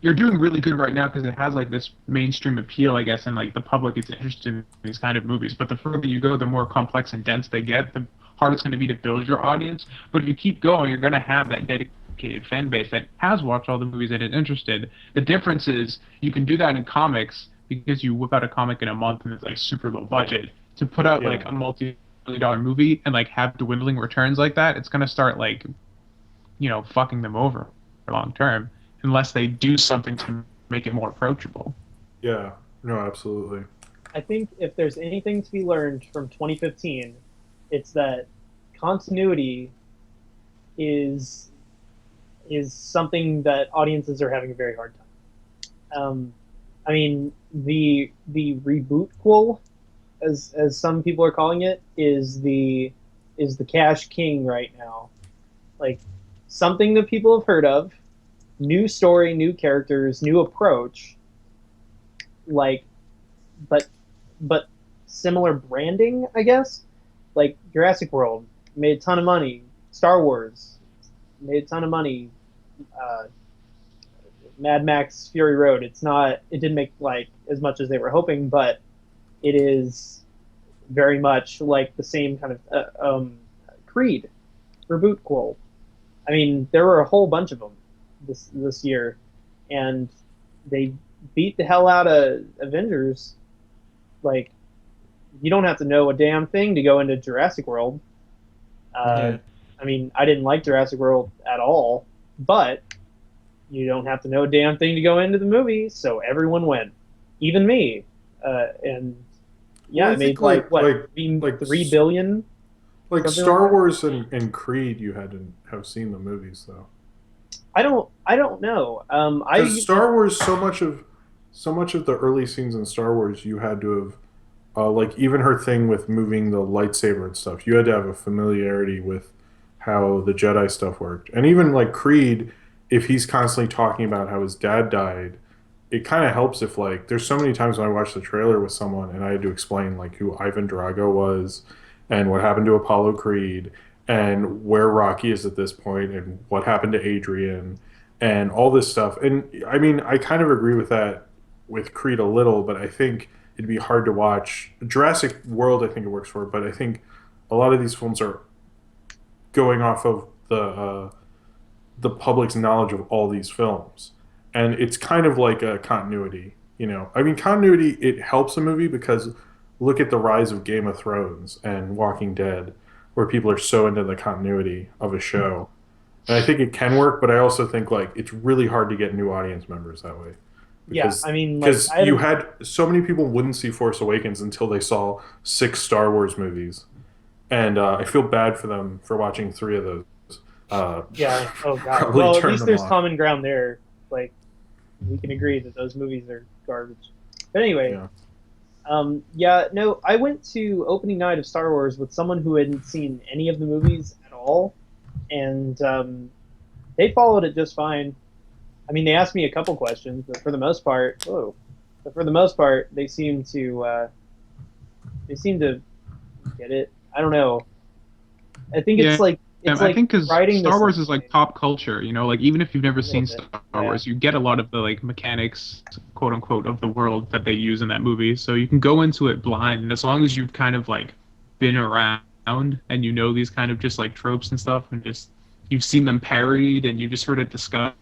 you're doing really good right now because it has like this mainstream appeal, I guess, and like the public is interested in these kind of movies. But the further you go, the more complex and dense they get, the harder it's going to be to build your audience. But if you keep going, you're going to have that dedicated fan base that has watched all the movies that is interested. The difference is you can do that in comics because you whip out a comic in a month and it's like super low budget. To put out
Yeah.
like a multi-million-dollar movie and like have dwindling returns like that, it's going to start like fucking them over for long term unless they do something to make it more approachable.
Yeah, no, absolutely.
I think if there's anything to be learned from 2015, it's that continuity is something that audiences are having a very hard time. I mean, the rebootquel, as some people are calling it, is the cash king right now. Like something that people have heard of, new story, new characters, new approach. Like, but similar branding, I guess. Like Jurassic World made a ton of money. Star Wars made a ton of money. Mad Max Fury Road. It didn't make like as much as they were hoping, but it is very much like the same kind of Creed reboot quote. I mean, there were a whole bunch of them this year, and they beat the hell out of Avengers. Like, you don't have to know a damn thing to go into Jurassic World.
Yeah.
I mean, I didn't like Jurassic World at all, but you don't have to know a damn thing to go into the movie, so everyone went, even me. And yeah,
Well, I
it made
think, like-
what,
like-
like
like
3 billion.
Like
Something
Star
like that?
Wars and Creed, you had to have seen the movies though.
I don't know.
Because Star Wars, so much of the early scenes in Star Wars, you had to have, like even her thing with moving the lightsaber and stuff, you had to have a familiarity with how the Jedi stuff worked. And even like Creed, if he's constantly talking about how his dad died, it kind of helps if like there's so many times when I watched the trailer with someone and I had to explain like who Ivan Drago was and what happened to Apollo Creed and where Rocky is at this point and what happened to Adrian and all this stuff. And I mean, I kind of agree with that with Creed a little, but I think it'd be hard to watch. Jurassic World, I think it works for, but I think a lot of these films are going off of the public's knowledge of all these films, and it's kind of like a continuity. I mean, continuity, it helps a movie because look at the rise of Game of Thrones and Walking Dead, where people are so into the continuity of a show. And I think it can work, but I also think like it's really hard to get new audience members that way.
Yeah, I mean, like,
Because you had so many people wouldn't see Force Awakens until they saw 6 Star Wars movies, and I feel bad for them for watching 3 of those.
yeah. Oh god.
Probably
Well, at
turn
least
them
there's
off.
common ground there. Like, we can agree that those movies are garbage. But anyway,
Yeah.
no, I went to opening night of Star Wars with someone who hadn't seen any of the movies at all, and they followed it just fine. I mean, they asked me a couple questions, but for the most part, they seem to get it. I don't know. I think
Yeah,
it's like
I think because
riding
Star
this
Wars is like pop culture, you know, like even if you've never
little
seen
bit.
Star
Yeah.
Wars, you get a lot of the like mechanics, quote unquote, of the world that they use in that movie. So you can go into it blind, and as long as you've kind of like been around and you know these kind of just like tropes and stuff, and just you've seen them parodied and you just heard it discussed,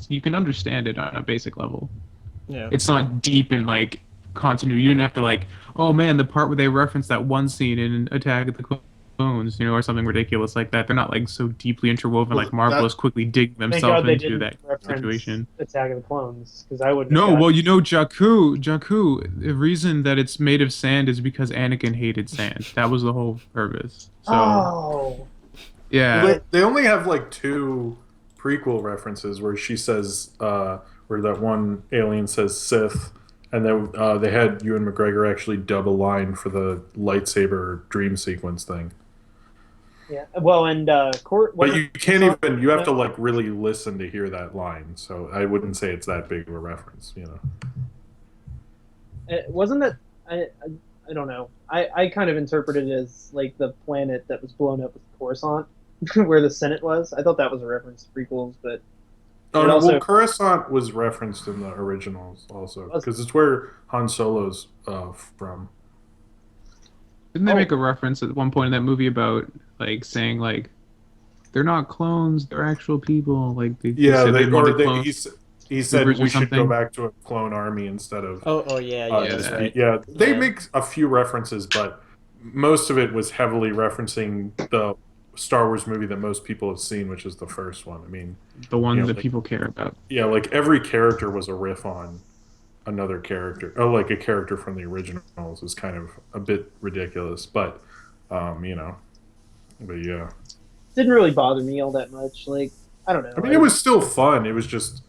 you can understand it on a basic level.
Yeah.
It's not deep in like continuity. You didn't have to like, oh man, the part where they reference that one scene in Attack of the Clones, you know, or something ridiculous like that. They're not like so deeply interwoven
Well,
like Marvel is quickly digging
Thank
themselves
God they
into
didn't
that
reference
situation.
Attack of the Clones, because I wouldn't.
No,
have
well, you know, Jakku, the reason that it's made of sand is because Anakin hated sand. That was the whole purpose. So,
Oh,
yeah.
Well, they only have like 2 prequel references where she says, where that one alien says Sith, and then they had Ewan McGregor actually dub a line for the lightsaber dream sequence thing.
yeah. Well, and
But you can't even, you have to like really listen to hear that line, so I wouldn't say it's that big of a reference, you know.
Wasn't that I don't know. I kind of interpreted it as like the planet that was blown up with Coruscant, where the Senate was. I thought that was a reference to prequels, but
Oh
it
no,
also-
well, Coruscant was referenced in the originals also, because it's where Han Solo's from.
Didn't they
Oh.
make a reference at one point in that movie about like saying like they're not clones, they're actual people? Like they
Yeah,
said they wanted
he
clones.
said
troopers or
we should go
something.
back to a clone army instead of.
Oh yeah,
yeah,
that's
that-
right.
Yeah, they
Yeah.
make a few references, but most of it was heavily referencing the Star Wars movie that most people have seen, which is the first one. I mean,
The one
you know,
that
like-
people care about.
yeah, like every character was a riff on another character. Oh, like a character from the originals is kind of a bit ridiculous, but you know, but yeah.
didn't really bother me all that much. Like I don't know.
I mean, it was still fun. It was just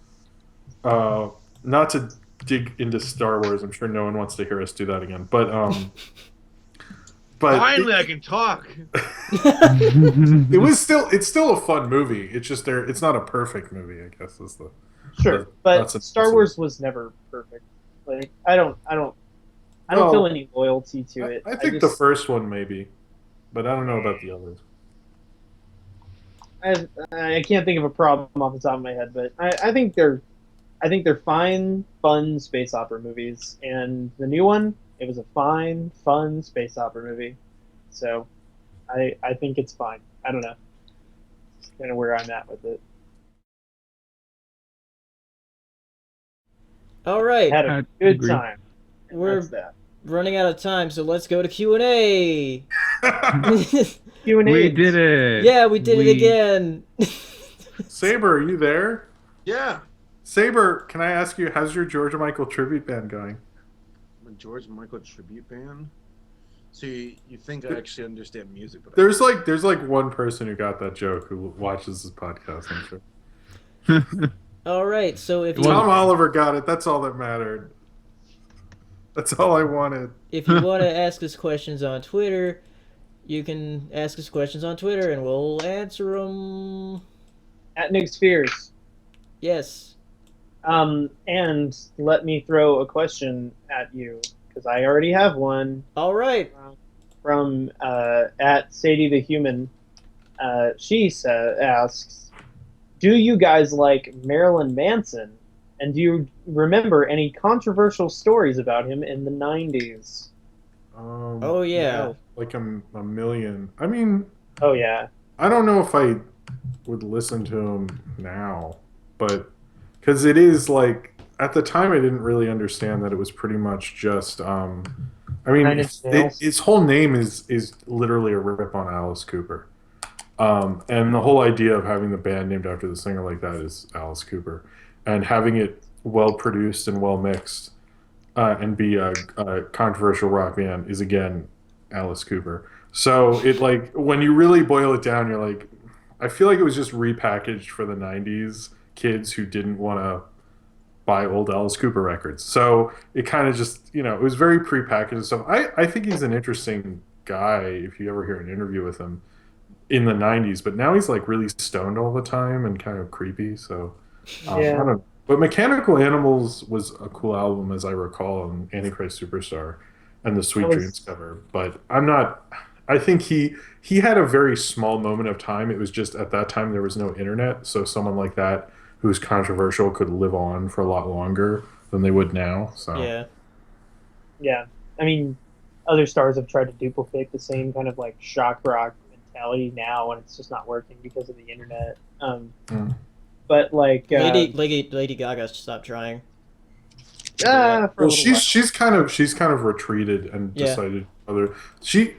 not to dig into Star Wars. I'm sure no one wants to hear us do that again, but
Finally, I can talk.
it's still a fun movie. It's just it's not a perfect movie, I guess is the
sure, but
that's a-
Star Wars was never perfect. Like I don't
No.
feel any loyalty to it.
I think the first one maybe, but I don't know about the others.
I can't think of a problem off the top of my head, but I think they're fine, fun space opera movies, and the new one, it was a fine, fun space opera movie. So, I think it's fine. I don't know. It's kind of where I'm at with it.
All right,
Had a
I
good
agree.
time. And
We're-
that's that.
running out of time, so let's go to Q&A.
Q&A.
We did it.
Yeah, we did it again.
Saber, are you there?
Yeah.
Saber, can I ask you, how's your Georgia Michael tribute band going?
I'm a George Michael tribute band. So you think I actually understand music? But
There's like one person who got that joke who watches this podcast, I'm sure.
All right, so if
Tom
you,
Oliver got it. That's all that mattered. That's all I wanted.
if you want to ask us questions on Twitter, you can ask us questions on Twitter, and we'll answer them.
At Nyx Fears.
Yes.
And let me throw a question at you, because I already have one.
All right.
From at Sadie the Human. She asks, do you guys like Marilyn Manson? And do you remember any controversial stories about him in the 90s?
Oh yeah.
Like a million. I mean,
Oh, yeah.
I don't know if I would listen to him now, but because it is like at the time I didn't really understand that it was pretty much just. I mean,
Nine Inch Nails.
its whole name is literally a rip on Alice Cooper, and the whole idea of having the band named after the singer like that is Alice Cooper, and having it well produced and well mixed, and be a controversial rock band is again Alice Cooper. So it like when you really boil it down, you're like, I feel like it was just repackaged for the 90s kids who didn't want to buy old Alice Cooper records. So it kind of just, it was very prepackaged and stuff. I think he's an interesting guy if you ever hear an interview with him in the 90s, but now he's like really stoned all the time and kind of creepy. So I don't know. But Mechanical Animals was a cool album, as I recall, and Antichrist Superstar and the Sweet Dreams cover. But I'm not I think he had a very small moment of time. It was just at that time there was no internet, so someone like that who's controversial could live on for a lot longer than they would now. So
Yeah.
Yeah, I mean, other stars have tried to duplicate the same kind of like shock rock mentality now, and it's just not working because of the internet.
mm.
But like,
Lady Gaga stopped trying.
for a
Well,
little while,
she's kind of retreated and
Yeah.
decided other she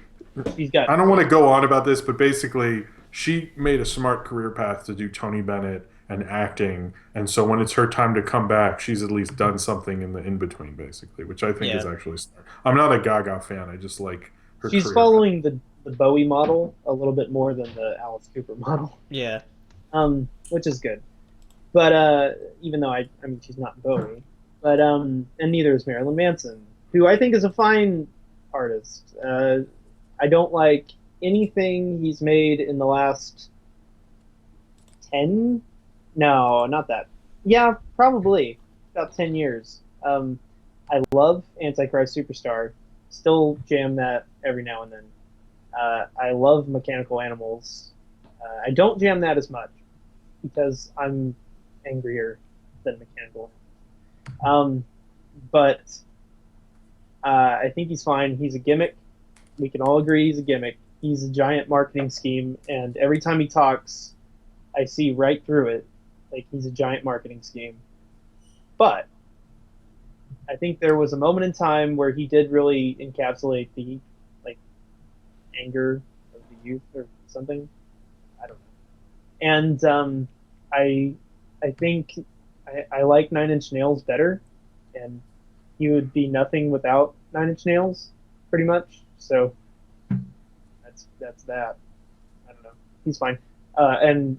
she's got.
I don't want to go on about this, but basically she made a smart career path to do Tony Bennett and acting, and so when it's her time to come back, she's at least done something in the in between, basically, which I think is
Yeah.
actually smart. I'm not a Gaga fan. I just like her
She's
career
following the Bowie model a little bit more than the Alice Cooper model,
Yeah.
which is good. But even though I mean she's not Bowie, but and neither is Marilyn Manson, who I think is a fine artist. I don't like anything he's made in the last 10. No, not that. Yeah, probably about 10 years. I love Antichrist Superstar. Still jam that every now and then. I love Mechanical Animals. I don't jam that as much because I'm angrier than Mechanical Animals. But I think he's fine. He's a gimmick. We can all agree he's a gimmick. He's a giant marketing scheme, and every time he talks, I see right through it. Like, he's a giant marketing scheme. But I think there was a moment in time where he did really encapsulate the, like, anger of the youth or something. I don't know. And I think I like Nine Inch Nails better, and he would be nothing without Nine Inch Nails, pretty much. So that's that. I don't know. He's fine. And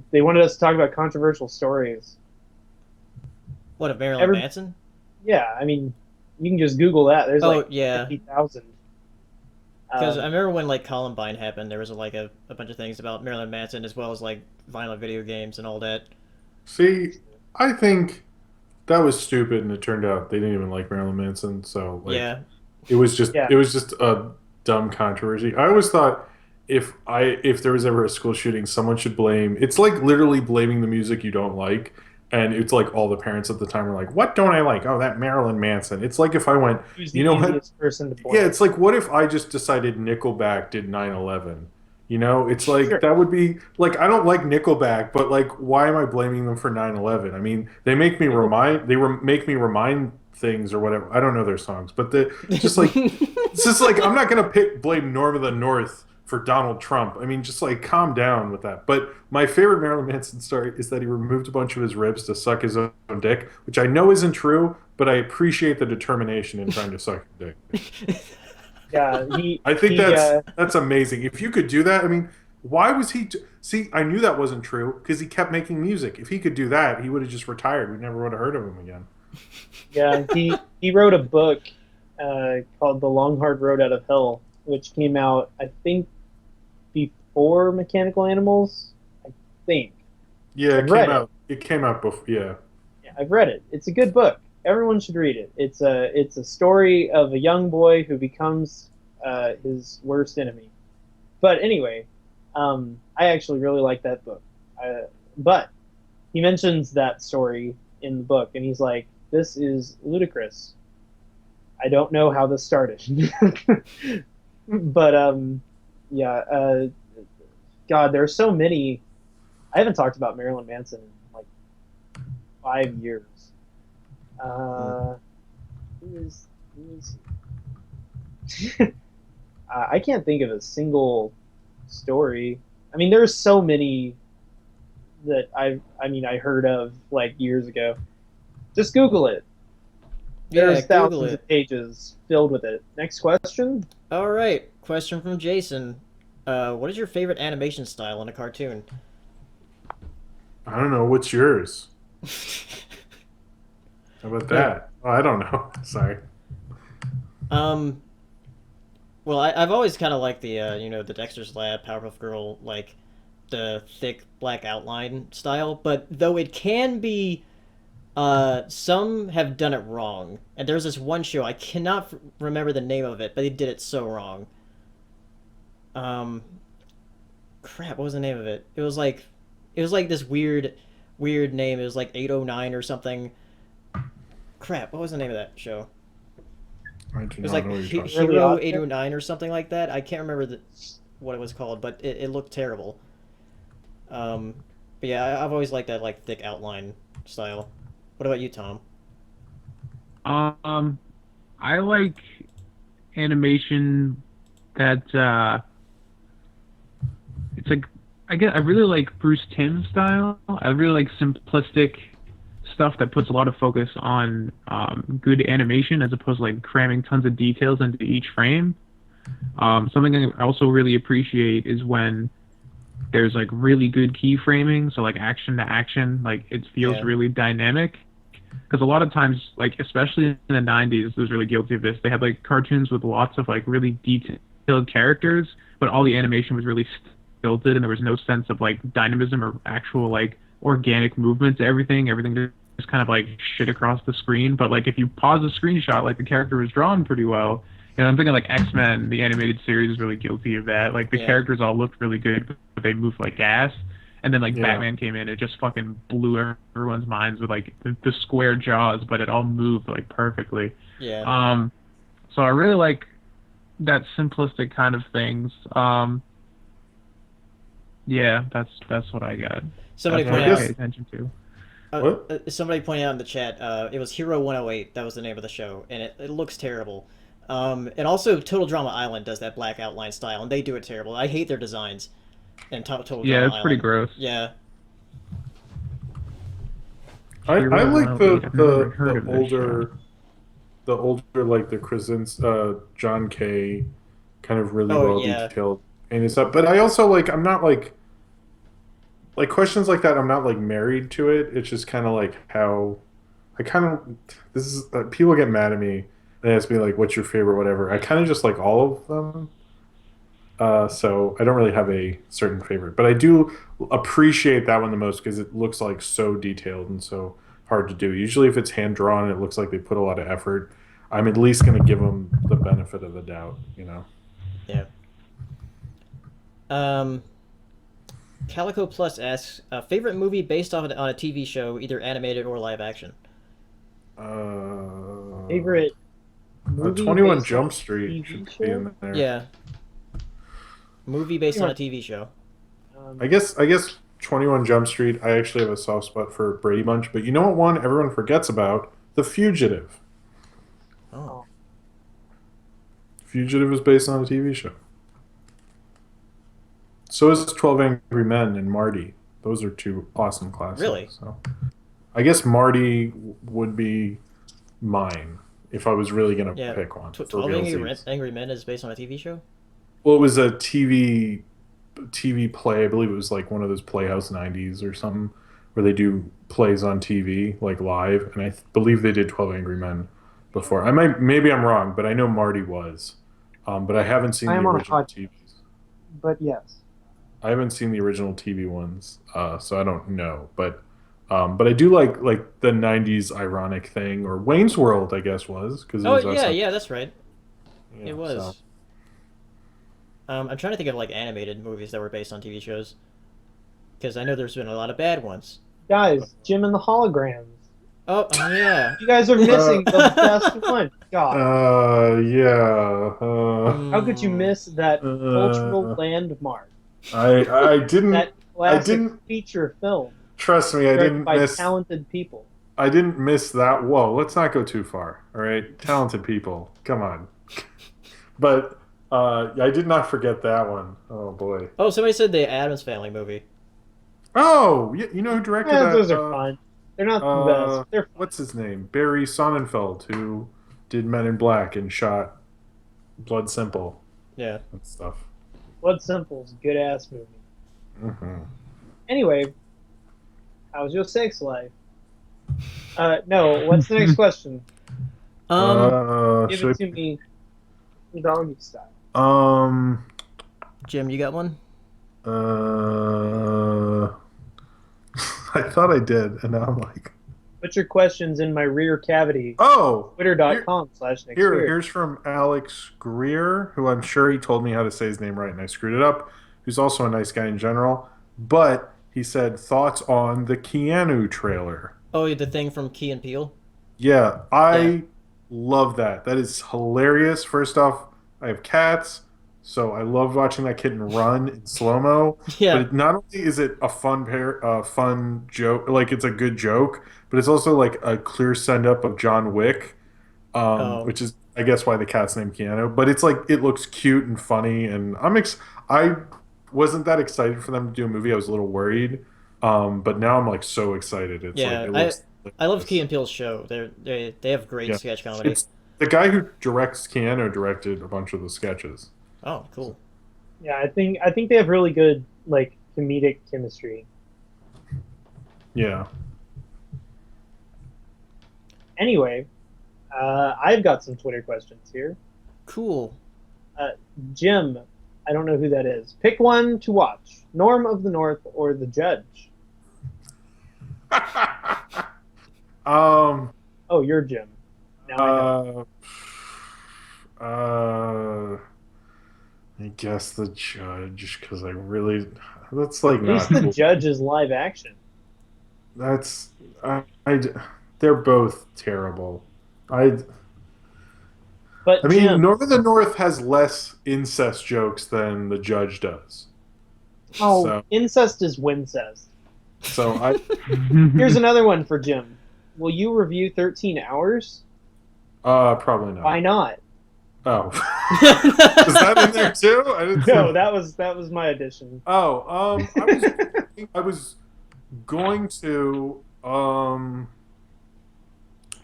they wanted us to talk about controversial stories.
What, of Marilyn Manson?
Yeah, I mean, you can just Google that. There's like
yeah.
50,000.
Because I remember when like Columbine happened, there was like a bunch of things about Marilyn Manson as well as like violent video games and all that.
See, I think that was stupid, and it turned out they didn't even like Marilyn Manson. So like,
Yeah.
it was just a dumb controversy. I always thought if there was ever a school shooting, someone should blame. It's like literally blaming the music you don't like, and it's like all the parents at the time were like, "What don't I like? Oh, that Marilyn Manson." It's like if I went,
Who's the
you know what?
easiest person to blame?
Yeah, it's like what if I just decided Nickelback did 9/11? You know, it's like
Sure.
that would be like I don't like Nickelback, but like why am I blaming them for 9/11? I mean, they make me make me remind things or whatever. I don't know their songs, but just like it's just like I'm not gonna blame Norm of the North for Donald Trump. I mean, just like calm down with that. But my favorite Marilyn Manson story is that he removed a bunch of his ribs to suck his own dick, which I know isn't true, but I appreciate the determination in trying to suck your dick.
Yeah,
I think that's amazing. If you could do that, I mean, why was he? See, I knew that wasn't true because he kept making music. If he could do that, he would have just retired. We never would have heard of him again.
Yeah, he wrote a book called The Long Hard Road Out of Hell, which came out, I think, before Mechanical Animals. I think.
Yeah, it came out before. Yeah.
Yeah, I've read it. It's a good book. Everyone should read it. It's a story of a young boy who becomes his worst enemy. But anyway, I actually really like that book. But he mentions that story in the book, and he's like, "This is ludicrous. I don't know how this started." But yeah, God, there are so many. I haven't talked about Marilyn Manson in like 5 years. Who is I can't think of a single story. I mean, there's so many that I heard of like years ago. Just Google it. There's thousands of pages filled with it. Next question.
All right, question from Jason. What is your favorite animation style in a cartoon?
I don't know. What's yours? How about that? Oh, I don't know. Sorry.
Well, I've always kind of liked the the Dexter's Lab, Powerpuff Girl, like the thick black outline style. But though it can be, some have done it wrong. And there's this one show I cannot remember the name of it, but they did it so wrong. Um, crap, what was the name of it? It was like this weird name. It was like 809 or something. Crap, what was the name of that show?
I do
It was
not
like
know what you're talking
Really
Hero
Awesome?
809 or something like that. I can't remember what it was called, but it looked terrible. But yeah, I've always liked that like thick outline style. What about you, Tom?
I like animation that it's like I really like Bruce Timm style. I really like simplistic stuff that puts a lot of focus on good animation as opposed to like cramming tons of details into each frame. Something I also really appreciate is when there's like really good keyframing, so like action to action, like it feels
Yeah.
really dynamic. Because a lot of times, like especially in the '90s, I was really guilty of this. They had like cartoons with lots of like really detailed characters, but all the animation was really stilted, and there was no sense of like dynamism or actual like organic movement to everything. Everything just kind of like shit across the screen. But like if you pause a screenshot, like the character was drawn pretty well. And I'm thinking like X-Men, the animated series, is really guilty of that. Like the
Yeah.
characters all looked really good, but they moved like gas. And then like
Yeah.
Batman came in, it just fucking blew everyone's minds with like the square jaws, but it all moved like perfectly.
Yeah.
So I really like that simplistic kind of things. Yeah, that's what I got.
Somebody
That's what
pointed
I
out.
pay attention to.
What?
Somebody pointed out in the chat. It was Hero 108. That was the name of the show, and it looks terrible. And also Total Drama Island does that black outline style, and they do it terrible. I hate their designs. And Total
Yeah,
Drama
it's pretty
Island.
gross.
Yeah.
I like the
I've never heard of this
older like the John K. kind of really
Oh,
well
yeah.
detailed and stuff. But I also like I'm not like questions like that. I'm not like married to it. It's just kind of like how I kind of this is people get mad at me and ask me like, "What's your favorite?" Whatever. I kind of just like all of them. So I don't really have a certain favorite, but I do appreciate that one the most because it looks like so detailed and so hard to do. Usually, if it's hand drawn, it looks like they put a lot of effort. I'm at least going to give them the benefit of the doubt, you know.
Yeah. Calico Plus asks, favorite movie based on a TV show, either animated or live action.
Favorite movie
21
based on
Jump
a
Street
TV
should
show?
be in there.
Yeah. Movie based on a TV show.
I guess 21 Jump Street. I actually have a soft spot for Brady Bunch, but you know what one everyone forgets about? The Fugitive.
Oh.
Fugitive is based on a TV show. So is 12 Angry Men and Marty. Those are two awesome classics.
Really?
So I guess Marty would be mine if I was really going to
Yeah.
pick one. for
12
realsies.
Angry Men is based on a TV show?
Well, it was a TV play. I believe it was like one of those Playhouse 90s or something where they do plays on TV like live, and I believe they did 12 Angry Men before. Maybe I'm wrong, but I know Marty was. But I haven't seen
I
the
am on a
original
podcast.
TVs.
But yes.
I haven't seen the original TV ones, so I don't know. But I do like the 90s ironic thing, or Wayne's World, I guess was because
Oh, yeah, that's right.
yeah,
It was.
so.
I'm trying to think of like animated movies that were based on TV shows. Because I know there's been a lot of bad ones.
Guys, Jim and the Holograms.
Oh yeah.
You guys are missing the best one. God.
Yeah.
How could you miss that cultural
uh,
landmark?
I didn't.
That classic
didn't-
feature film
Trust me, I
directed
didn't
by
miss.
talented people.
I didn't miss that. Whoa, let's not go too far. All right, talented people. Come on. But I did not forget that one. Oh boy.
Oh, somebody said the Addams Family movie.
Oh, you know who directed
Yeah,
that?
those are fun. They're not the best. They're fun.
What's his name? Barry Sonnenfeld, who did Men in Black and shot Blood Simple
Yeah.
and stuff.
Blood Simple's a good ass movie.
Mm-hmm.
Anyway, how's your sex life? No, what's the next question? Give
Should
it to me doggy style.
Jim, you got one?
I thought I did, and now I'm like,
But Put your questions in my rear cavity.
Oh,
Twitter.com/Nyx Fears.
here's from Alex Greer, who I'm sure he told me how to say his name right and I screwed it up, who's also a nice guy in general. But he said, thoughts on the Keanu trailer.
Oh, the thing from Key and Peele?
Yeah, I love that. That is hilarious. First off, I have cats, so I love watching that kitten run in slow-mo.
Yeah.
But not only is it a fun joke, like it's a good joke, but it's also like a clear send-up of John Wick, which is, I guess, why the cat's named Keanu. But it's like, it looks cute and funny, and I wasn't that excited for them to do a movie. I was a little worried, but now I'm like so excited. It's
Yeah,
like, it looks
I love Key and Peele's show. They have great sketch comedy.
It's the guy who directs Keanu directed a bunch of the sketches.
Oh, cool.
Yeah, I think they have really good like comedic chemistry.
Yeah.
Anyway, I've got some Twitter questions here.
Cool.
Jim, I don't know who that is. Pick one to watch: Norm of the North or The Judge. Oh, you're Jim. Now I know.
I guess The Judge, because that's like
At
not
least The
cool.
Judge is live action.
That's they're both terrible.
But
I mean,
Jim,
North of the North has less incest jokes than The Judge does.
incest is wincest.
So I
Here's another one for Jim. Will you review 13 Hours?
probably not.
Why not?
Oh, is that in there too? I didn't see
No, that was my addition.
Oh, I was going to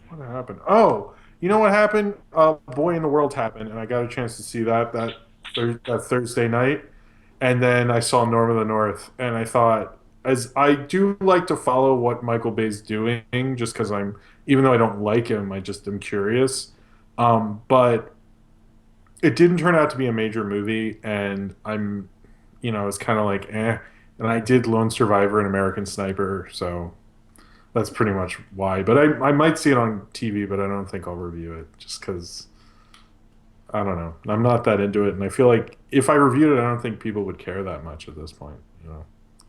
what happened? Oh, you know what happened? Boy in the World happened, and I got a chance to see that Thursday night, and then I saw Norm of the North, and I thought, as I do like to follow what Michael Bay's doing, just because even though I don't like him, I just am curious. But it didn't turn out to be a major movie, and it's kind of like, eh. And I did Lone Survivor and American Sniper, so that's pretty much why. But I might see it on TV, but I don't think I'll review it, just because, I don't know. I'm not that into it, and I feel like if I reviewed it, I don't think people would care that much at this point,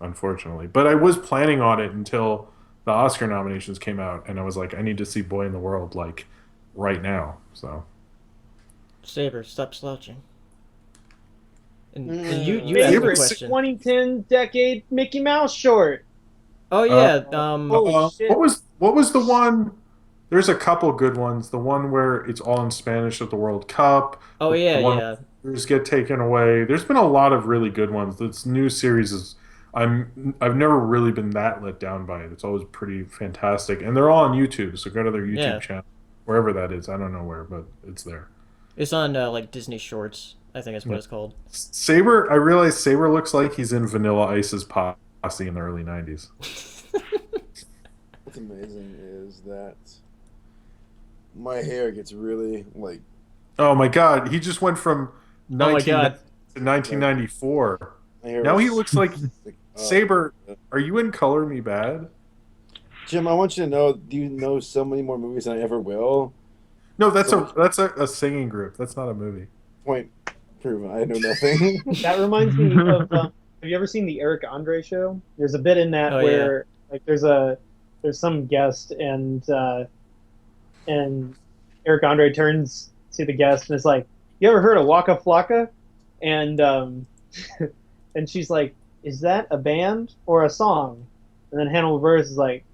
unfortunately. But I was planning on it until the Oscar nominations came out, and I was like, I need to see Boy in the World, like, right now, so...
Saber, stop slouching. And you have a
Favorite
question.
2010 decade Mickey Mouse short.
Oh yeah.
Holy shit.
What was the one? There's a couple good ones. The one where it's all in Spanish at the World Cup.
Oh
The one
yeah.
where players get taken away. There's been a lot of really good ones. This new series is. I've never really been that let down by it. It's always pretty fantastic, and they're all on YouTube. So go to their YouTube channel, wherever that is. I don't know where, but it's there.
It's on like Disney Shorts, I think that's what it's called.
Saber, I realize Saber looks like he's in Vanilla Ice's posse in the early 90s.
What's amazing is that my hair gets really like.
Oh my god, he just went from
Oh my god.
to 1994.
My hair
Now he
is
looks like
thick.
Saber. Are you in Color Me Bad?
Jim, I want you to know, do you know so many more movies than I ever will?
No, that's a singing group. That's not a movie.
Point proven. I know nothing.
That reminds me of. Have you ever seen the Eric Andre show? There's a bit in that where like there's some guest and Eric Andre turns to the guest and is like, "You ever heard of Waka Flocka?" And and she's like, "Is that a band or a song?" And then Hannibal Buress is like,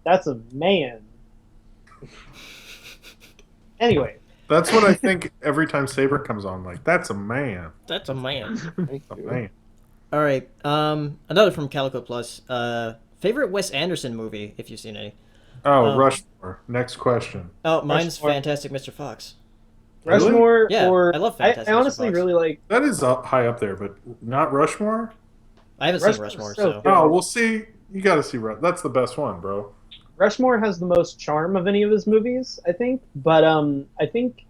"That's a man." Anyway.
That's what I think every time Saber comes on. Like, that's a man.
That's a man.
Thank
A
you.
man.
All right. Another from Calico Plus. Favorite Wes Anderson movie, if you've seen any.
Oh, Rushmore. Next question.
Oh, mine's
Rushmore.
Fantastic Mr. Fox.
Rushmore
Yeah,
or
I love Fantastic
I honestly
Mr. Fox.
really like
That is high up there, but not Rushmore?
I haven't seen Rushmore,
so
so.
good.
Oh, we'll see. You got to see That's the best one, bro.
Rushmore has the most charm of any of his movies, I think. But I think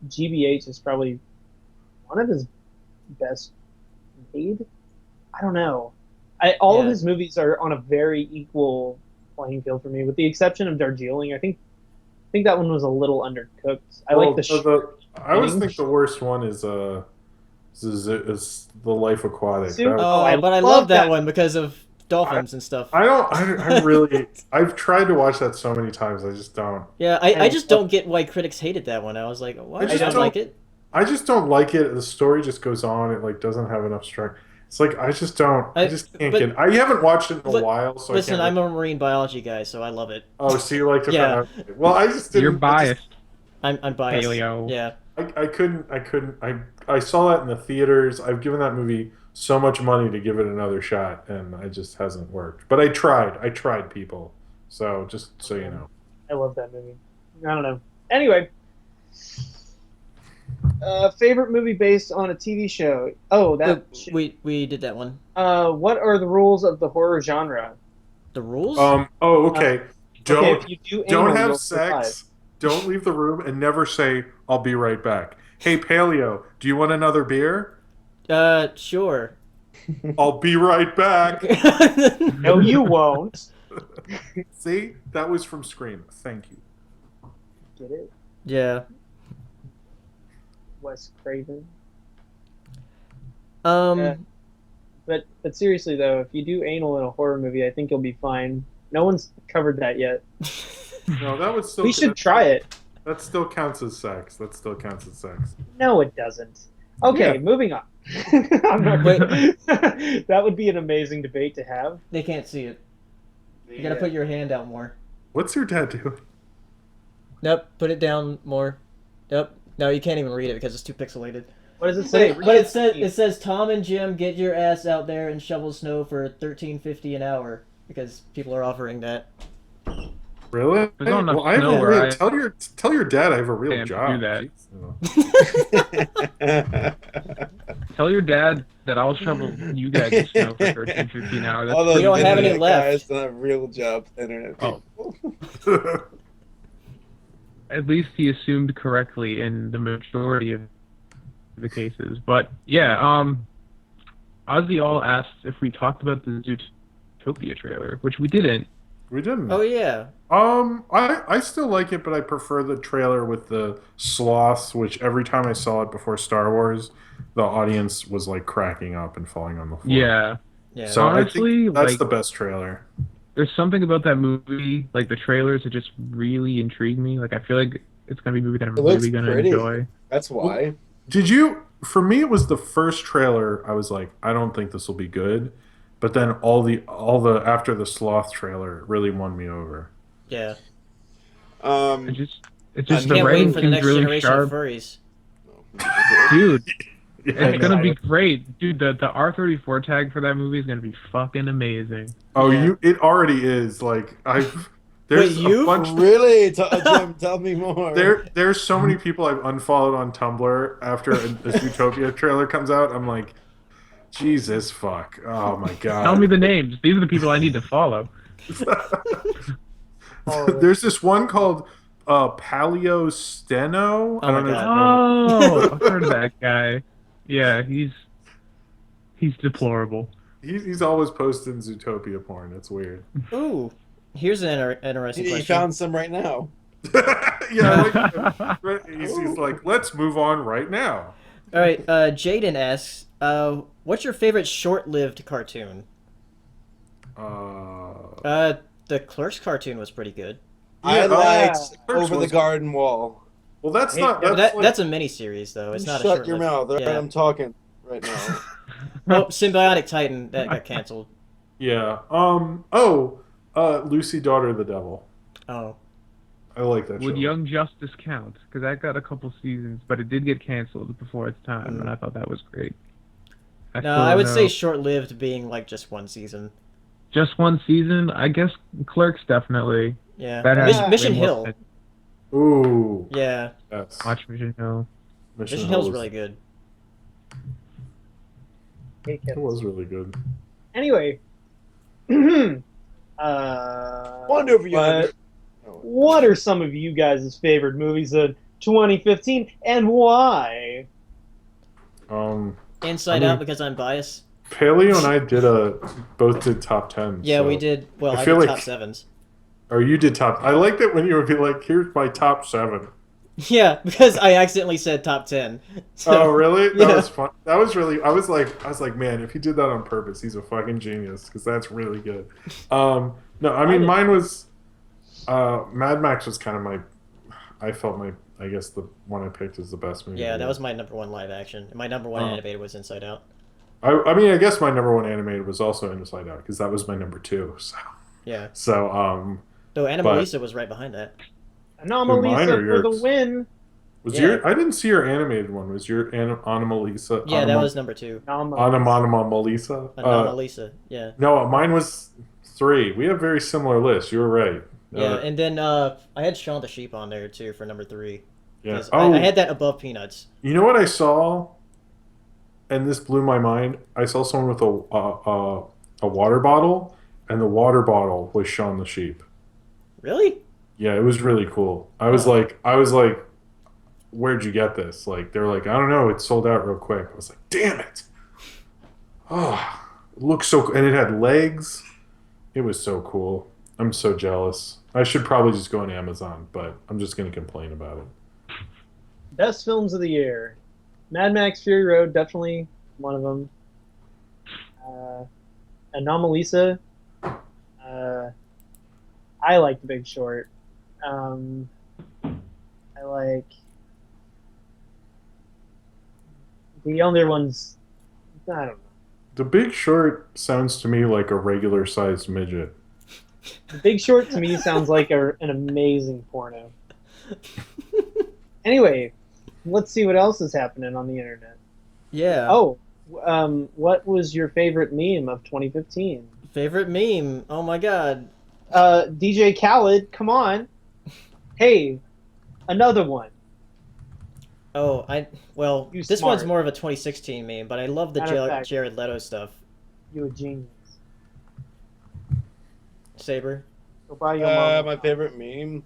GBH is probably one of his best made. I don't know. All of his movies are on a very equal playing field for me, with the exception of Darjeeling. I think that one was a little undercooked. I like
I always think the worst one is the Life Aquatic.
Soup?
That-
Oh, but I love that one because of dolphins and stuff.
I really I've tried to watch that so many times. I just don't.
Yeah, I just don't get why critics hated that one. I was like, why? I
just
don't
don't-
like it.
I just don't like it. The story just goes on. It like doesn't have enough strength. It's like I just don't. I just can't get. I haven't watched it in a while, so
Listen,
I
I'm
can't.
a marine biology guy, so I love it.
Oh, so you like to?
Yeah.
Well, I just didn't.
You're biased.
I'm biased.
Paleo.
Yeah.
I couldn't. I saw that in the theaters. I've given that movie so much money to give it another shot, and it just hasn't worked. But I tried, people. So just so you know.
I love that movie. I don't know. Anyway, favorite movie based on a TV show. Oh, that
we did that one.
what are the rules of the horror genre?
The rules?
Oh, okay.
If you do
Don't
anal,
have
you'll
sex.
survive.
Don't leave the room, and never say "I'll be right back." Hey, Paleo, do you want another beer?
Sure.
I'll be right back.
No, you won't.
See, that was from Scream. Thank you.
Get it?
Yeah.
Wes Craven.
Yeah.
But seriously though, if you do anal in a horror movie, I think you'll be fine. No one's covered that yet.
No, that would still.
We should try it.
That still counts as sex.
No, it doesn't. Okay,
Yeah.
moving on. I'm not that would be an amazing debate to have.
They can't see it. You gotta put your hand out more.
What's your dad doing?
Nope, put it down more. Nope. No, you can't even read it because it's too pixelated.
What does it say?
But it says Tom and Jim, get your ass out there and shovel snow for $13.50 an hour because people are offering that.
Really?
There's not enough
Well, I have
snow
a
where
real,
I
tell your dad I have a real
can't
job.
do that.
Jeez.
Tell your dad that I'll shovel you guys snow for 13.50 an hour.
All those
We don't have any
internet
left.
Guys don't have real jobs, internet
Oh.
people.
At least he assumed correctly in the majority of the cases. But yeah, Ozzy all asked if we talked about the Zootopia trailer, which we didn't.
We didn't.
Oh yeah.
I still like it, but I prefer the trailer with the sloths, which every time I saw it before Star Wars, the audience was like cracking up and falling on the floor.
Yeah.
Yeah.
So
Honestly,
I think that's
like-
the best trailer.
There's something about that movie, like the trailers, that just really intrigue me. Like I feel like it's gonna be a movie that I'm
It looks
really gonna
pretty.
enjoy.
That's why.
Did you? For me, it was the first trailer. I was like, I don't think this will be good. But then all the after the sloth trailer really won me over.
Yeah.
It's just
I
the
Can't wait
writing
for the
seems
next
really
generation
sharp,
of furries.
dude.
Yeah,
It's gonna be great, dude. The R34 tag for that movie is gonna be fucking amazing.
Oh,
Yeah.
it already is. Like there's
Wait, you?
a bunch.
Really? Jim, tell me more.
There's so many people I've unfollowed on Tumblr after a Zootopia trailer comes out. I'm like, Jesus fuck. Oh my god.
Tell me the names. These are the people I need to follow.
There's this one called Paleo Steno.
Oh my
know.
God.
Oh, I've heard of that guy. Yeah, he's deplorable.
He's always posting Zootopia porn. It's weird.
Ooh. Here's an interesting
He
question.
found some right now.
Yeah, he's like, let's move on right now.
All right. Jaden asks, what's your favorite short-lived cartoon? The Clerks cartoon was pretty good.
I
Yeah,
liked
Clerks
Over the
was-
Garden Wall.
Well, that's
Hey,
not.
Yeah,
That's,
but that's a mini-series, though. It's not a
Shut
short
your mouth. All right,
Yeah.
I'm talking right now.
Oh, Symbiotic Titan that got canceled.
yeah. Lucy, Daughter of the Devil.
Oh.
I like that
Would
show.
Young Justice count? Because that got a couple seasons, but it did get canceled before its time, and I thought that was great.
No, I would say short-lived being like just one season.
just one season. I guess Clerks definitely.
Yeah.
That has
Mission
way more
Hill.
sense.
Ooh.
Yeah.
Yes.
Watch Mission Hill.
Mission Hill's really good.
Hey,
It was really good.
Anyway.
Wonder if you
What are some of you guys' favorite movies of 2015 and why?
Inside
I mean-
Out because I'm biased.
Paleo and I both did top 10.
Yeah,
so
we did. Well,
I
I
feel
did
like-
top sevens.
Or you did top. I liked it when you would be like, "Here's my top 7."
Yeah, because I accidentally said top 10. So,
Oh, really? That
yeah.
was fun. That was really. I was like, man, if he did that on purpose, he's a fucking genius. Because that's really good. No, I mean, mine was. Mad Max was kind of my. I felt my. I guess the one I picked is the best movie.
Yeah,
of the
that
year.
was my number one live action. My number one
Oh.
animated was Inside Out.
I mean, I guess my number one animated was also Inside Out because that was my number 2.
Yeah.
So
Though
but
Anomalisa was right behind that.
mine
Anomalisa
or
for the
yours?
win.
Was
Yeah.
your? I didn't see your animated one. Was your Anomalisa?
Yeah, that was number 2.
Anomalisa.
Anomalisa. Yeah.
No, mine was 3. We have very similar lists. You were right.
Yeah, and then I had Shaun the Sheep on there too for number 3.
yeah.
'Cause
Oh,
I had that above Peanuts.
you know what I saw? And this blew my mind. I saw someone with a water bottle, and the water bottle was Shaun the Sheep.
Really?
Yeah, it was really cool. I was
Huh.
like, where'd you get this? Like, they're like, I don't know, it sold out real quick. I was like, damn it. Oh, it looks so and it had legs. It was so cool. I'm so jealous. I should probably just go on Amazon, but I'm just gonna complain about it.
Best films of the year. Mad Max Fury Road, definitely one of them. Anomalisa. I like The Big Short. I like the other ones. I don't know.
The Big Short sounds to me like a regular sized midget.
The Big Short to me sounds like an amazing porno. Anyway, let's see what else is happening on the internet.
Yeah.
Oh, what was your favorite meme of 2015?
Favorite meme? Oh my god.
DJ Khaled, come on. Hey, another one.
Oh, well,
You
this
smart.
one's more of a 2016 meme, but I love the
Matter of fact.
Jared Leto stuff.
You a genius.
Saber.
Go buy your mom.
My favorite meme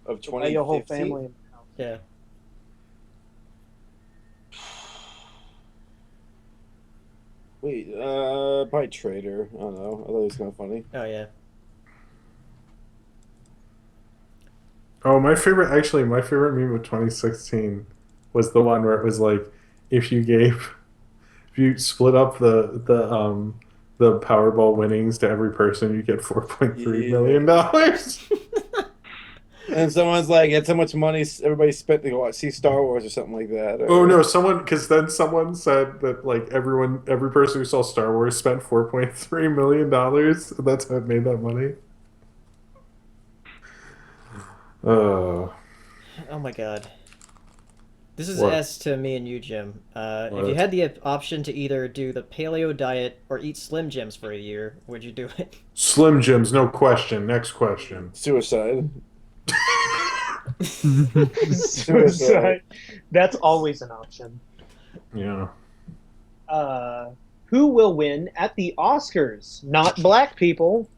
of
Go buy your whole
2015.
family a house.
Yeah.
Wait, probably Trader. I don't know. I thought it was kind of funny.
Oh yeah.
Oh, my favorite meme of 2016 was the one where it was like, if you split up the Powerball winnings to every person, you get $4.3 million dollars.
And someone's like, "It's how much money everybody spent to go see Star Wars or something like that."
Oh no, because then someone said that like every person who saw Star Wars spent $4.3 million dollars. That's how it made that money.
Oh my god. This is
What?
S to me and you, Jim. If
What?
you had the option to either do the paleo diet or eat Slim Jims for a year, would you do it?
Slim Jims, no question. Next question.
Suicide.
Suicide. That's always an option.
Yeah.
Who will win at the Oscars? Not black people.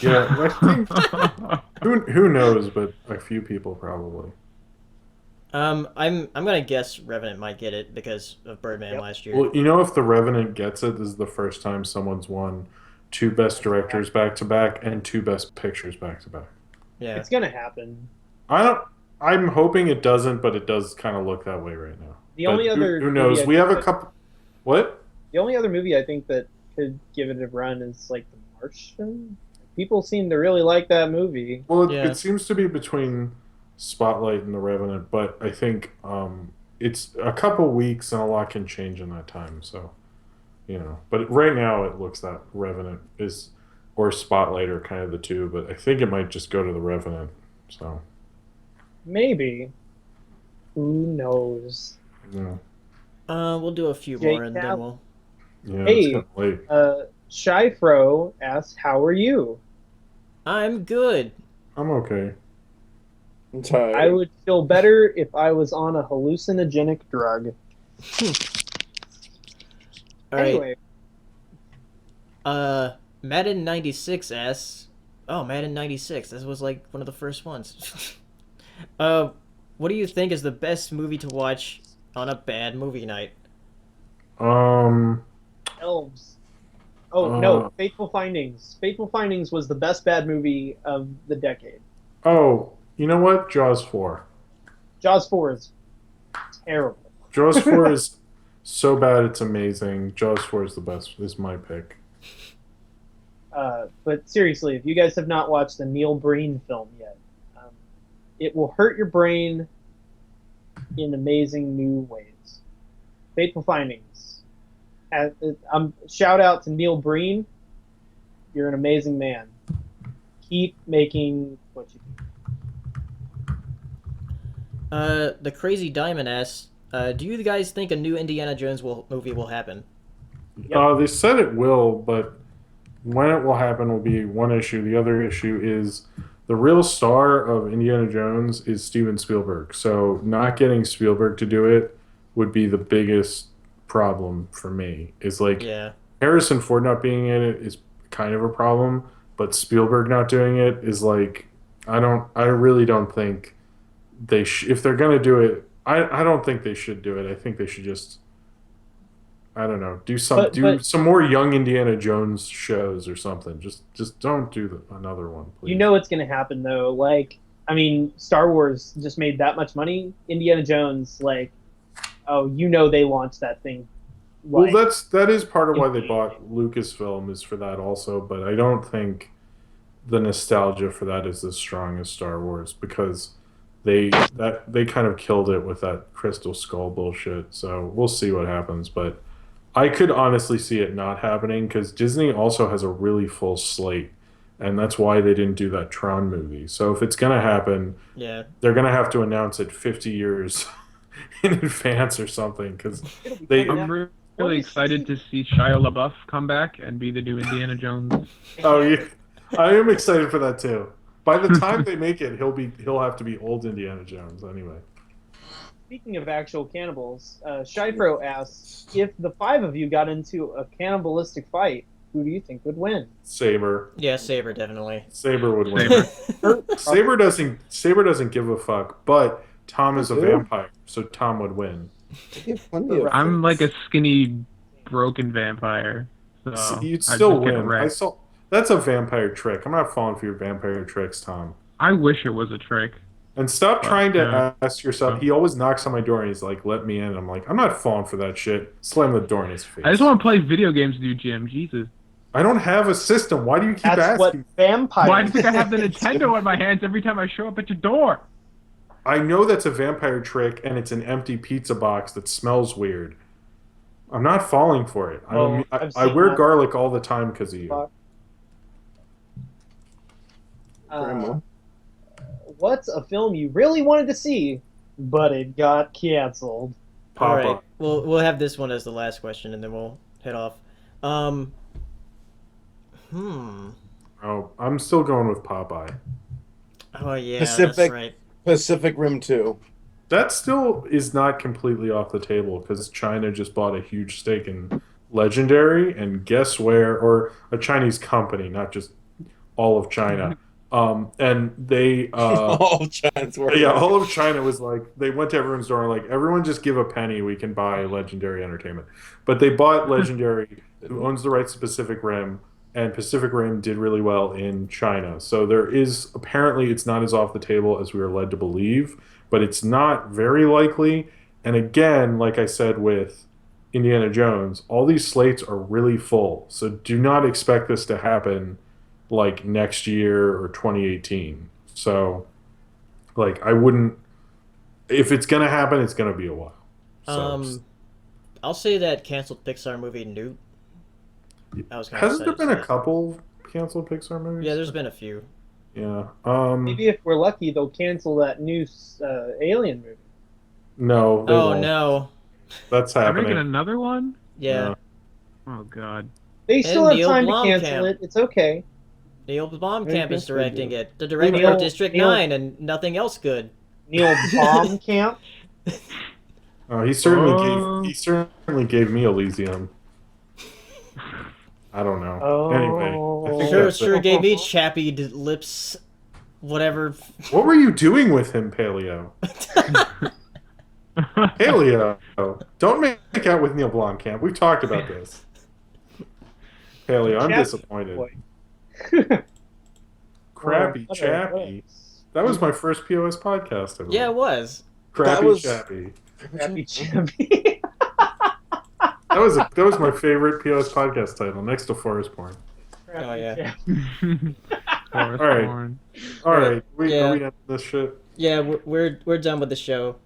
Yeah. I think, who knows, but a few people probably.
I'm gonna guess Revenant might get it because of Birdman last year.
Well, you know, if The Revenant gets it, this is the first time someone's won 2 Best Directors back to back and 2 Best Pictures back to back.
Yeah.
It's gonna happen.
I'm hoping it doesn't, but it does kind of look that way right now.
The
But
only other
who knows?
movie I
We have
think
a couple. What?
The only other movie I think that could give it a run is like The Martian. People seem to really like that movie.
Well,
Yeah.
it seems to be between Spotlight and The Revenant, but I think it's a couple weeks and a lot can change in that time. So, but right now it looks that Revenant or Spotlight are kind of the two, but I think it might just go to The Revenant. So,
Maybe. Who knows?
yeah,
We'll do a few
Jake
more and then
Cal-
we'll.
yeah,
Hey.
it's kind of late.
Shy Fro asks, "How are you?"
I'm good.
I'm okay.
I'm tired.
I would feel better if I was on a hallucinogenic drug.
All right.
Anyway,
Madden 96 asks. Oh, Madden 96. This was like one of the first ones. What do you think is the best movie to watch on a bad movie night?
elves. Oh no, Fateful Findings. Fateful Findings was the best bad movie of the decade.
Oh, you know what? Jaws 4.
Jaws 4 is terrible.
Jaws 4 is so bad it's amazing. Jaws 4 is the best. Is my pick.
But seriously, if you guys have not watched the Neil Breen film yet, it will hurt your brain in amazing new ways. Fateful Findings. Shout out to Neil Breen. You're an amazing man. Keep making what you do.
The Crazy Diamond asks, do you guys think a new Indiana Jones movie will happen?
Yep.
They said it will, but when it will happen will be one issue. The other issue is the real star of Indiana Jones is Steven Spielberg. So not getting Spielberg to do it would be the biggest problem for me. Is like Harrison Ford not being in it is kind of a problem, but Spielberg not doing it is like I really don't think they if they're gonna do it. I don't think they should do it. I think they should just I don't know do some more young Indiana Jones shows or something. Just don't do another one, please.
You know what's going to happen though. Like, I mean, Star Wars just made that much money. Indiana Jones, like, they launched that thing.
Like, well, that is part of why they bought Lucasfilm is for that also. But I don't think the nostalgia for that is as strong as Star Wars because they kind of killed it with that Crystal Skull bullshit. So we'll see what happens, but I could honestly see it not happening because Disney also has a really full slate, and that's why they didn't do that Tron movie. So if it's gonna happen, they're gonna have to announce it 50 years in advance or something because
I'm really excited to see Shia LaBeouf come back and be the new Indiana Jones.
Oh yeah, I am excited for that too. By the time they make it, he'll have to be old Indiana Jones anyway.
Speaking of actual cannibals, Shifro asks, if the 5 of you got into a cannibalistic fight, who do you think would win?
Saber.
Yeah, Saber definitely.
Saber would win. Saber doesn't give a fuck, but Tom is a vampire, so Tom would win.
I'm like a skinny, broken vampire. So
you'd still win. That's a vampire trick. I'm not falling for your vampire tricks, Tom.
I wish it was a trick.
And stop trying to ask yourself. He always knocks on my door and he's like, let me in. And I'm like, I'm not falling for that shit. Slam the door in his face.
I just want to play video games with you, Jim. Jesus.
I don't have a system. Why do you keep asking?
That's what vampires
Why do you think I have the Nintendo in my hands every time I show up at your door?
I know that's a vampire trick and it's an empty pizza box that smells weird. I'm not falling for it. I wear garlic all the time because of you.
What's a film you really wanted to see, but it got canceled?
All right, we'll have this one as the last question, and then we'll head off.
Oh, I'm still going with Popeye.
Oh yeah, that's right.
Pacific Rim 2.
That still is not completely off the table because China just bought a huge stake in Legendary, and guess where? Or a Chinese company, not just all of China. And they
all of China's working.
Yeah, all of China was like, they went to everyone's door and like, everyone just give a penny, we can buy Legendary Entertainment. But they bought Legendary, who owns the rights to Pacific Rim, and Pacific Rim did really well in China. So there is, apparently it's not as off the table as we are led to believe, but it's not very likely. And again, like I said with Indiana Jones, all these slates are really full. So do not expect this to happen like next year or 2018. So like I wouldn't, if it's gonna happen, it's gonna be a while. So,
I'll say that canceled Pixar movie Newt.
Hasn't there been a couple canceled Pixar movies?
Yeah, there's been a few.
Yeah.
Maybe if we're lucky, they'll cancel that new Alien movie.
No.
Oh no.
That's happening.
Are they making another one?
Yeah.
Oh god.
They still have time to cancel it. It's okay.
Neil Blomkamp is directing it. The director of District 9 and nothing else good.
Neil Blomkamp?
Oh, he certainly gave me Elysium. I don't know. Anyway, I think
sure gave me chappy lips, whatever.
What were you doing with him, Paleo? Paleo, don't make out with Neil Blomkamp. We've talked about this. Haley, I'm
Chappy
disappointed.
boy.
Crappy
What
Chappy. That was my first POS podcast. I believe.
Yeah, it was.
Crappy
was-
Chappy.
Happy Chappy.
That was my favorite POS podcast title, next to Forest Porn.
Oh, yeah.
All right. All right,
Yeah.
are we ending this shit?
Yeah, we're done with the show.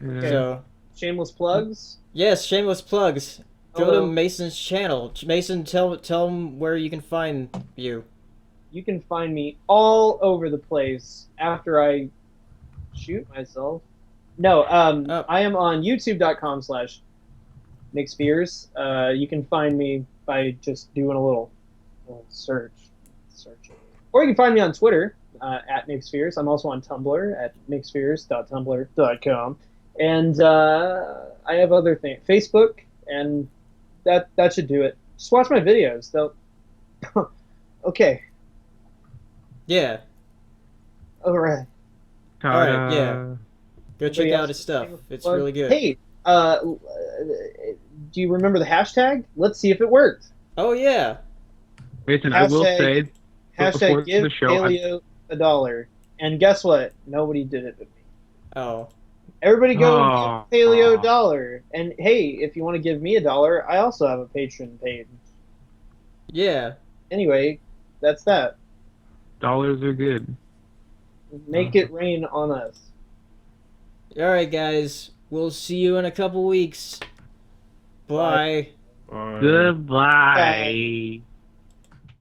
Yeah.
So
Shameless plugs.
yes, shameless plugs. Go
Hello.
to Mason's channel. Mason, tell him where you can find you.
You can find me all over the place after I shoot myself. No,
Oh.
I am on youtube.com/Nyx Fears. You can find me by just doing a little search. Or you can find me on Twitter at Nyx Fears. I'm also on Tumblr at nyxfears.tumblr.com. And I have other things. Facebook, and that should do it. Just watch my videos. They'll... Okay.
Yeah.
All right.
Alright, yeah. Go check
Anybody
out
else
his stuff.
shameless
It's
plug?
really good.
Hey, do you remember the hashtag? Let's see if it worked.
Oh yeah.
Mason, I will
Hashtag-
say, before
Hashtag give
the show,
Paleo $1. And guess what? Nobody did it with me.
Oh.
Everybody go
Oh.
give Paleo $1. And hey, if you want to give me $1, I also have a Patreon page.
Yeah.
Anyway, that's that.
dollars are good.
Make it rain on us.
Alright guys. We'll see you in a couple weeks. Bye.
Bye.
Goodbye.